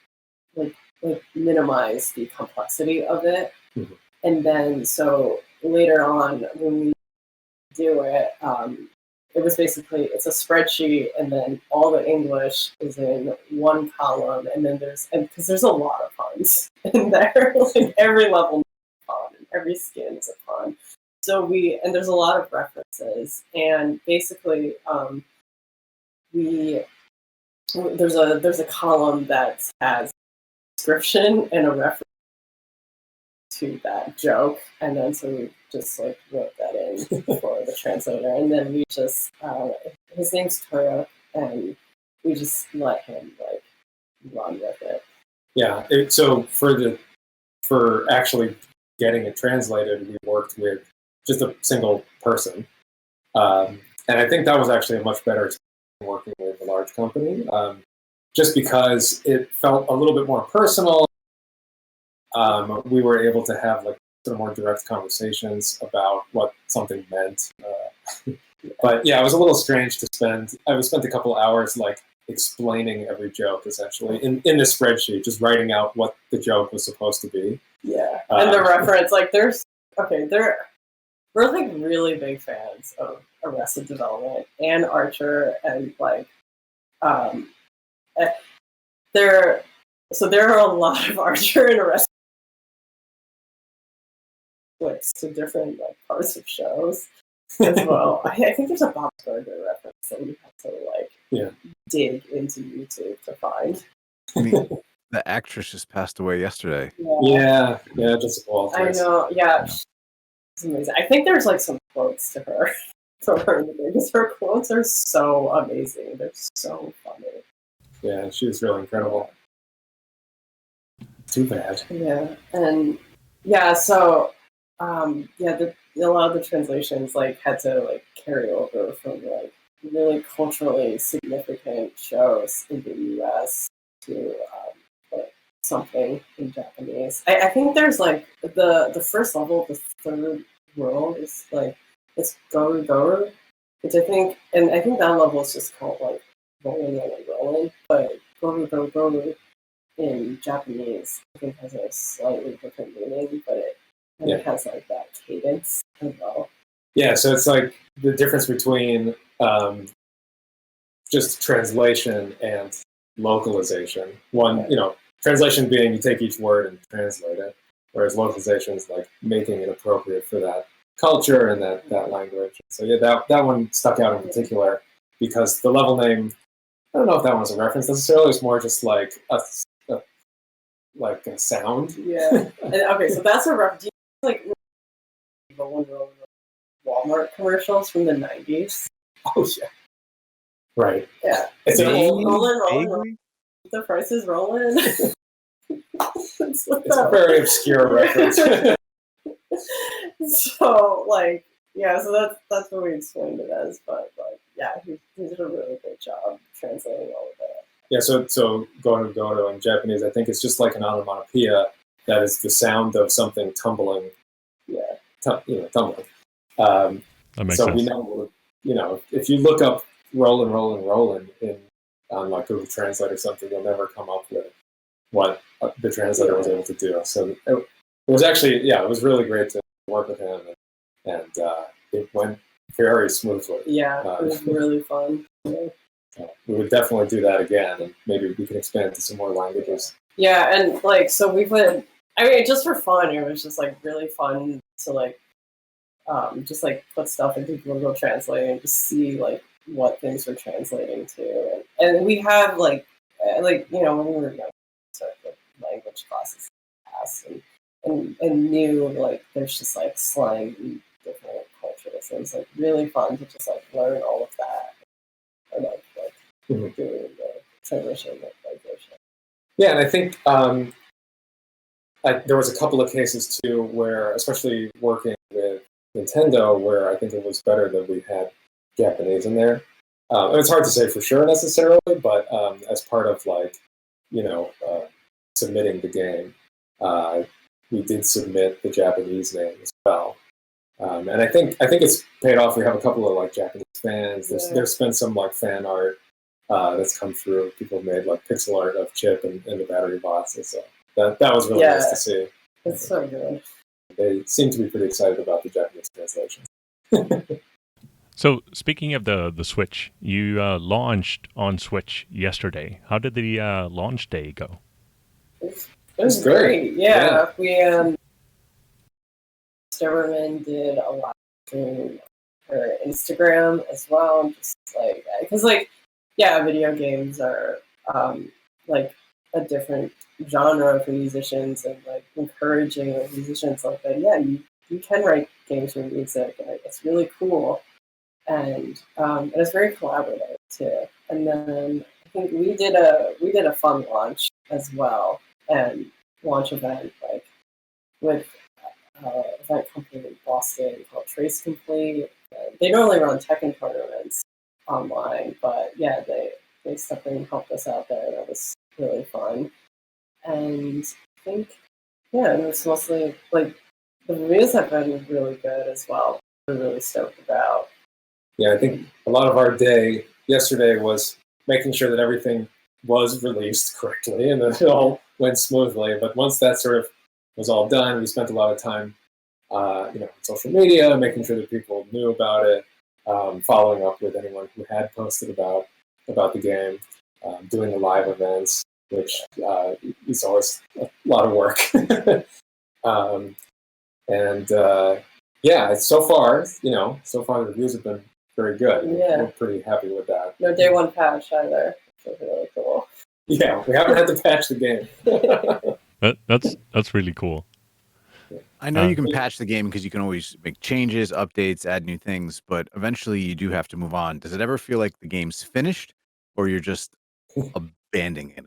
like minimize the complexity of it, and then so later on when we do it, it was basically it's a spreadsheet, and then all the English is in one column, and then because there's a lot of puns in there, like every level is a pun, and every skin is a pun. So and there's a lot of references, and basically there's a column that has description and a reference to that joke, and then so we just like wrote that in for the translator, and then we just his name's Toyo, and we just let him like run with it. Yeah. So for actually getting it translated, we worked with just a single person, and I think that was actually a much better experience than working with a large company, just because it felt a little bit more personal. We were able to have like sort of more direct conversations about what something meant. But yeah, it was a little strange to spend. I spent a couple hours like explaining every joke essentially in this spreadsheet, just writing out what the joke was supposed to be. Yeah, and the reference, like we're like really big fans of Arrested Development and Archer, and like there are a lot of Archer and Arrested clips to different like parts of shows as well. I think there's a Bob Burger reference that we have to like dig into YouTube to find. I mean, the actress just passed away yesterday. Yeah, just I know. Yeah, it's amazing. I think there's like some quotes to her from her in the game, because her quotes are so amazing. They're so funny. Yeah, she was really incredible. Too bad. Yeah, and so a lot of the translations like had to like carry over from like really culturally significant shows in the U.S. to like something in Japanese. I think there's like the first level of the third world is like it's Goru Goru, which I think that level is just called like rolling, but Goru Goru Goru in Japanese I think has a slightly different meaning, but it has like that cadence as well. Yeah, so it's like the difference between just translation and localization. One, translation being you take each word and translate it, whereas localization is like making it appropriate for that culture and that language. So yeah, that one stuck out in particular because the level name, I don't know if that one was a reference necessarily. It's more just like a sound. Yeah. Okay, so that's a reference. Like Walmart commercials from the 90s. Oh yeah. Right. Yeah. It's rolling. The price is rolling. It's a very obscure reference. So so that's what we explained it as, but like he did a really good job translating all of that. Yeah, so Goto in Japanese, I think it's just like an onomatopoeia that is the sound of something tumbling. Yeah, tumbling. That makes sense. We know, if you look up rolling on like Google Translate or something, you'll never come up with what the translator was able to do. So it was actually, it was really great to work with him, and it went very smoothly. Yeah, it was really fun. We would definitely do that again, and maybe we can expand to some more languages. Yeah, and so we would. I mean, just for fun, it was just like really fun to just like put stuff into Google Translate and just see like what things we're translating to, and we have when we were young, took language classes in the past, and knew like there's just like slang in different cultures So it was like really fun to just like learn all of that and like Mhm. doing the transition like migration. Yeah, and I think there was a couple of cases too where, especially working with Nintendo, where I think it was better that we had Japanese in there. And it's hard to say for sure necessarily, but as part of like, submitting the game, we did submit the Japanese name as well. And I think it's paid off. We have a couple of like Japanese fans. There's been some like fan art that's come through. People made like pixel art of Chip and the battery bots, and so that was really nice to see. It's so good. They seem to be pretty excited about the Japanese translation. So speaking of the Switch, you launched on Switch yesterday. How did the launch day go? It was great. Yeah. We Stemmerman did a lot through her Instagram as well. Just like because video games are like a different genre for musicians, and like encouraging musicians like that. Yeah, you can write games for music, and it's really cool. And it's very collaborative too. And then I think we did a fun launch as well, and launch event like with event company in Boston called Trace Complete. They normally run Tekken tournaments online, but yeah, they stepped in and helped us out there. That was really fun. And I think it was mostly like the reviews have been really good as well. We're really stoked about. Yeah, I think a lot of our day yesterday was making sure that everything was released correctly and that it all went smoothly. But once that sort of was all done, we spent a lot of time, on social media, making sure that people knew about it, following up with anyone who had posted about the game, doing the live events, which is always a lot of work. So far the reviews have been very good. Yeah. We're pretty happy with that. No day one patch either, which is really cool. Yeah, we haven't had to patch the game. That's really cool. I know you can patch the game because you can always make changes, updates, add new things, but eventually you do have to move on. Does it ever feel like the game's finished, or you're just abandoning it?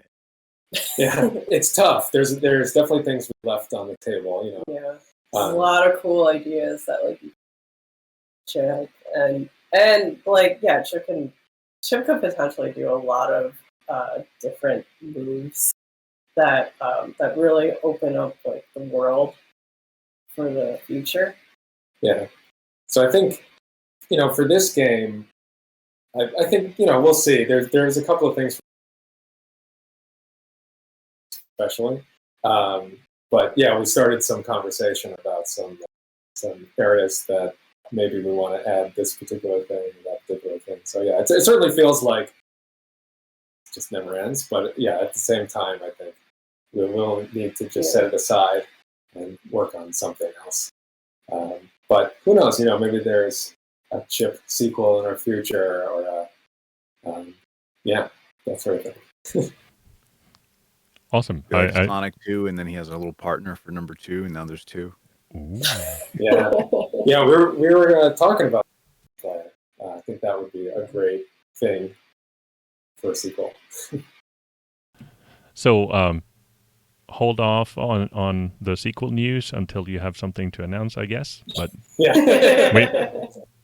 Yeah, it's tough. There's definitely things left on the table. Yeah, there's a lot of cool ideas that like Chip and like Chip can potentially do a lot of different moves that that really open up like the world for the future. Yeah. So I think, for this game, I think, we'll see. There's a couple of things, especially. But yeah, we started some conversation about some areas that maybe we want to add this particular thing, that particular thing. So yeah, it certainly feels like it just never ends. But yeah, at the same time, I think we will need to just set it aside and work on something else. But who knows? Maybe there's a Chip sequel in our future, or that sort of thing. Awesome. Like Sonic 2, and then he has a little partner for number 2, and now there's 2. Ooh. Yeah, we were talking about that. I think that would be a great thing for a sequel. So, hold off on the sequel news until you have something to announce, I guess. But yeah,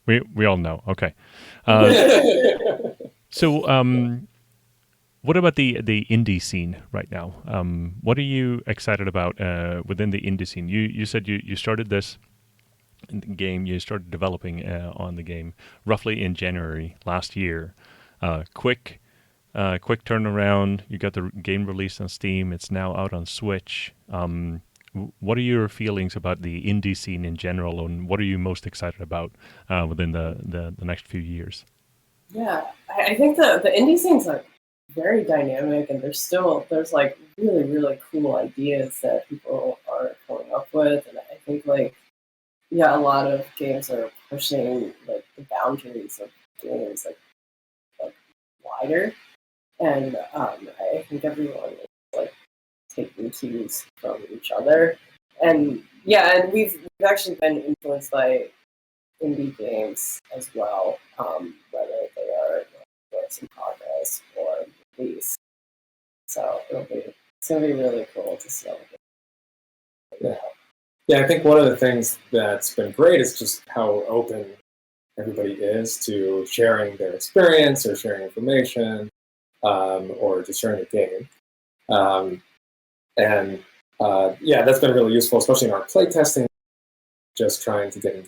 we all know. Okay. So, what about the indie scene right now? What are you excited about within the indie scene? You said you started this game. You started developing on the game roughly in January last year. Quick turnaround. You got the game released on Steam. It's now out on Switch. What are your feelings about the indie scene in general, and what are you most excited about within the next few years? Yeah, I think the indie scene's like very dynamic, and there's like really, really cool ideas that people are coming up with, and I think a lot of games are pushing like the boundaries of games like wider, and I think everyone is like taking cues from each other, and we've actually been influenced by indie games as well, whether they are works in progress or release. So it's gonna be really cool to see all of it. Yeah, I think one of the things that's been great is just how open everybody is to sharing their experience or sharing information, or just sharing a game. And that's been really useful, especially in our playtesting, just trying to get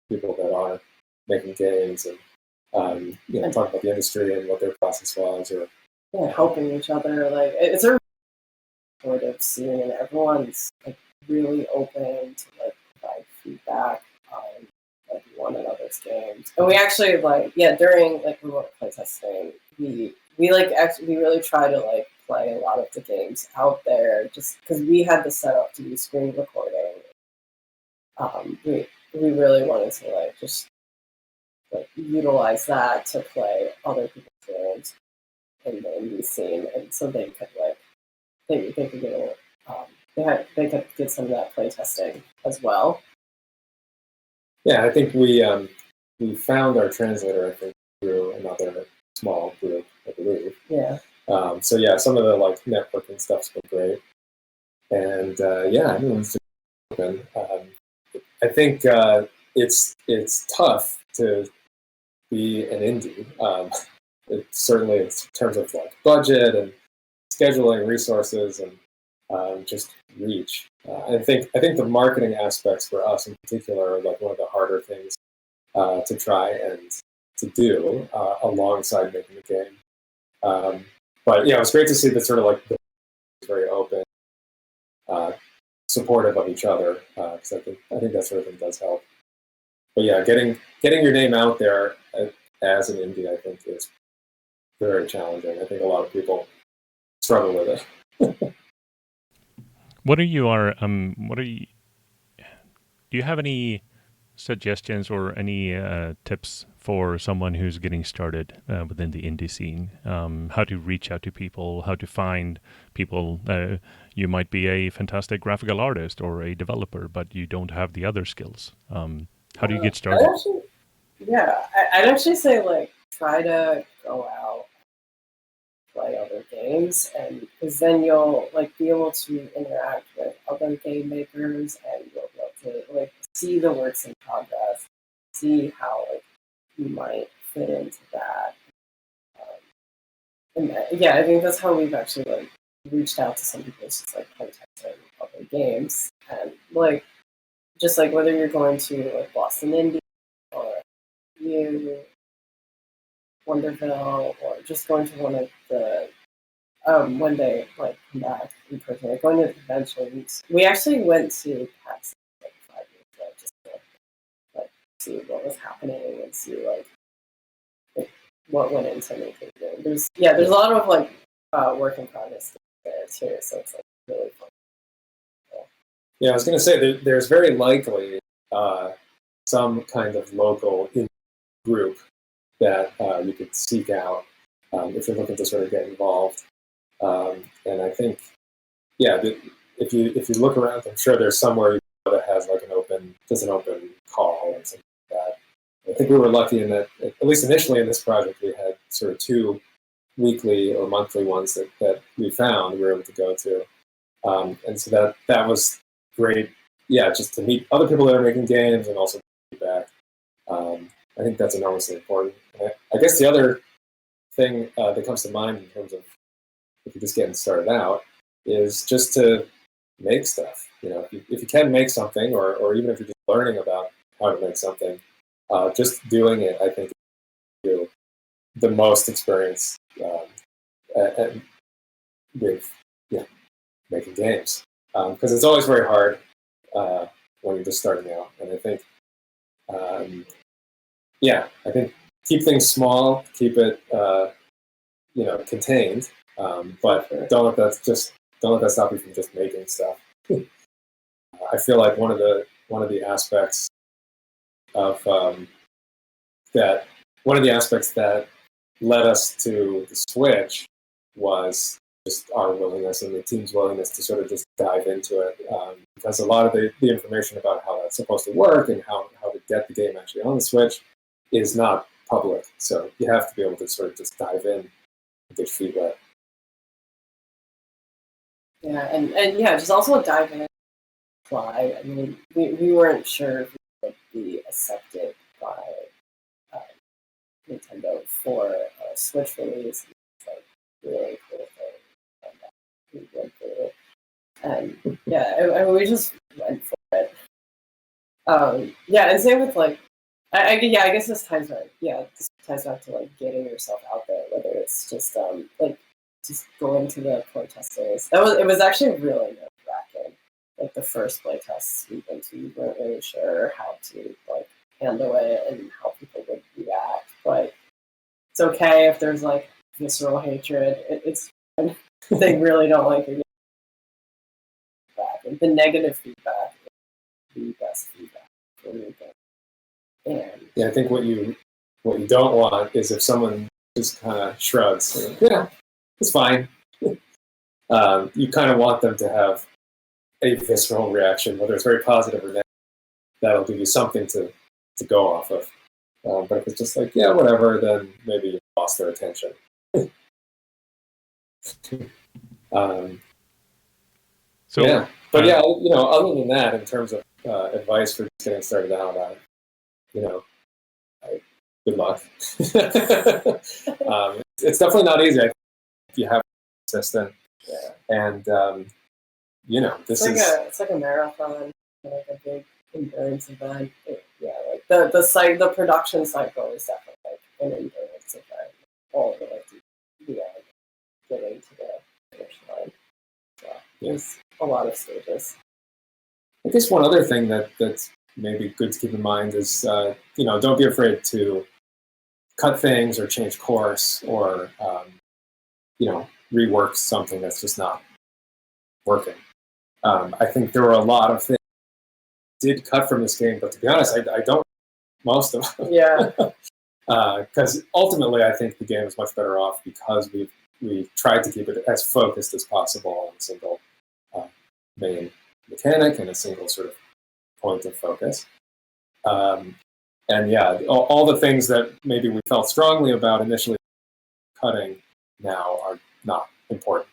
people that are making games and talk about the industry and what their process was, or helping each other. Like it's a supportive scene, and everyone's like really open to like provide feedback on like one another's games. And we actually during like remote playtesting, we really try to like play a lot of the games out there, just because we had the setup to do screen recording. We really wanted to like just like utilize that to play other people's games in the indie scene, and so they could like they could get they could get some of that playtesting as well. Yeah, I think we found our translator, I think, through another small group, I believe. Yeah. So yeah, some of the like networking stuff's been great, and everyone's just open. I think it's tough to be an indie. Certainly in terms of like budget and scheduling, resources, and just reach. I think the marketing aspects for us in particular are like one of the harder things to try and to do alongside making the game. But yeah, it was great to see that sort of like very open, supportive of each other, because I think that sort of thing does help. But yeah, getting your name out there as an indie, I think, is very challenging. I think a lot of people struggle with it. What are you? Do you have any suggestions or any tips for someone who's getting started within the indie scene? How to reach out to people, how to find people. You might be a fantastic graphical artist or a developer, but you don't have the other skills. How do you get started? I'd actually say like try to go out, play other games, and because then you'll like be able to interact with other game makers, and you'll be able to like see the works in progress, see how like you might fit into that. I think that's how we've actually like reached out to some people, just like playtesting other games, and like just like whether you're going to like Boston Indie or Wonderville, or just going to one of the one day like come back in person, like going to the conventions. We actually went to PAX like 5 years ago just to like see what was happening and see like what went into making it. There's a lot of like work in progress there too, so it's like really fun. Yeah, I was going to say there's very likely some kind of local group that you could seek out if you're looking to sort of get involved. And I think, if you look around, I'm sure there's somewhere that has like an open call or something like that. I think we were lucky in that, at least initially in this project, we had sort of 2 weekly or monthly ones that we found we were able to go to. And so that was great. Yeah, just to meet other people that are making games and also feedback. I think that's enormously important. I guess the other thing that comes to mind in terms of if you're just getting started out is just to make stuff. If you can make something, or even if you're just learning about how to make something, just doing it, I think, is the most experience with making games, because it's always very hard when you're just starting out. And I think, I think keep things small, keep it contained, but don't let that stop you from just making stuff. I feel like one of the aspects of that led us to the Switch was just our willingness and the team's willingness to sort of just dive into it, because a lot of the information about how that's supposed to work and how to get the game actually on the Switch is not public. So you have to be able to sort of just dive in and get feet wet. Yeah, and yeah, just also dive in and apply. I mean, we weren't sure if we would be accepted by Nintendo for a Switch release. It's like really cool thing. And we went through it. And yeah, I mean, we just went for it. Yeah, and same with like, I guess this ties back. Yeah, this ties back to like getting yourself out there. Whether it's just like just going to the playtesters. It was actually really nerve-wracking. Like the first playtests we went to, we weren't really sure how to like handle it and how people would react. But it's okay if there's like visceral hatred. It's they really don't like your feedback. And the negative feedback is the best feedback for anything. And yeah, I think what you don't want is if someone just kind of shrugs, yeah, it's fine. You kind of want them to have a visceral reaction, whether it's very positive or negative. That'll give you something to go off of. But if it's just like, yeah, whatever, then maybe you lost their attention. So yeah, but yeah, other than that, in terms of advice for just getting started out, good luck. It's definitely not easy. I think you have to be consistent, and this it's like a marathon, like a big endurance event. Like the production cycle is definitely like an endurance event all the way to the end, getting to the finish line. So there's a lot of stages. I guess one other thing that's maybe good to keep in mind is don't be afraid to cut things or change course or rework something that's just not working. I think there were a lot of things did cut from this game, but to be honest, I don't most of them. Yeah. Because ultimately, I think the game is much better off because we tried to keep it as focused as possible on a single main mechanic and a single sort of point of focus. And yeah, all the things that maybe we felt strongly about initially cutting now are not important.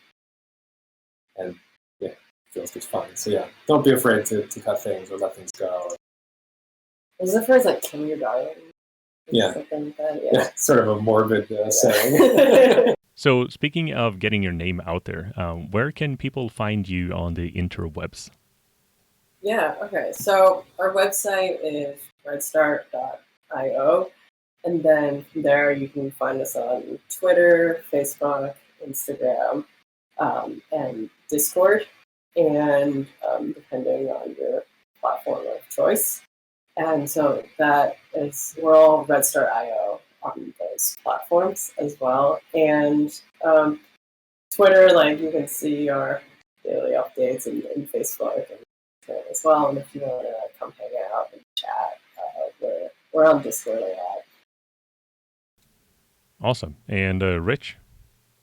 And yeah, it feels just fine. So yeah, don't be afraid to cut things or let things go. Was the phrase like "kill your darling"? Yeah. Something like that? Yeah, sort of a morbid saying. So speaking of getting your name out there, where can people find you on the interwebs? Yeah, okay. So our website is redstart.io. And then from there you can find us on Twitter, Facebook, Instagram, and Discord. And depending on your platform of choice. And so we're all Redstart.io on those platforms as well. And Twitter, like you can see our daily updates in Facebook and Twitter as well. And if you want to come hang out and chat, we're on Discord a lot. Awesome. And Rich?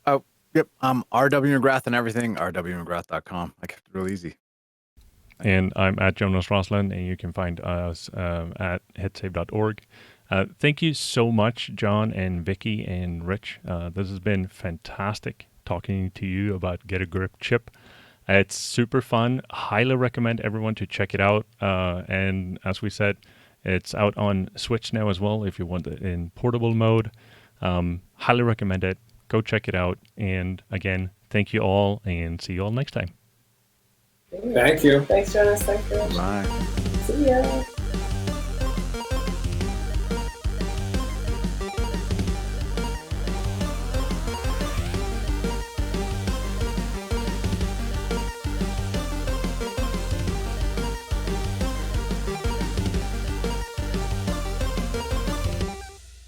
Oh, yep. RW McGrath and everything. rwmcgrath.com. Like, real easy. And I'm at Jonas Roslin, and you can find us at hitsave.org. Thank you so much, John and Vicky and Rich. This has been fantastic talking to you about Get a Grip Chip. It's super fun. Highly recommend everyone to check it out. And as we said, it's out on Switch now as well if you want it in portable mode. Highly recommend it. Go check it out. And again, thank you all, and see you all next time. Thank you. Thanks, Jonas. Thanks, Rich. Bye. See ya.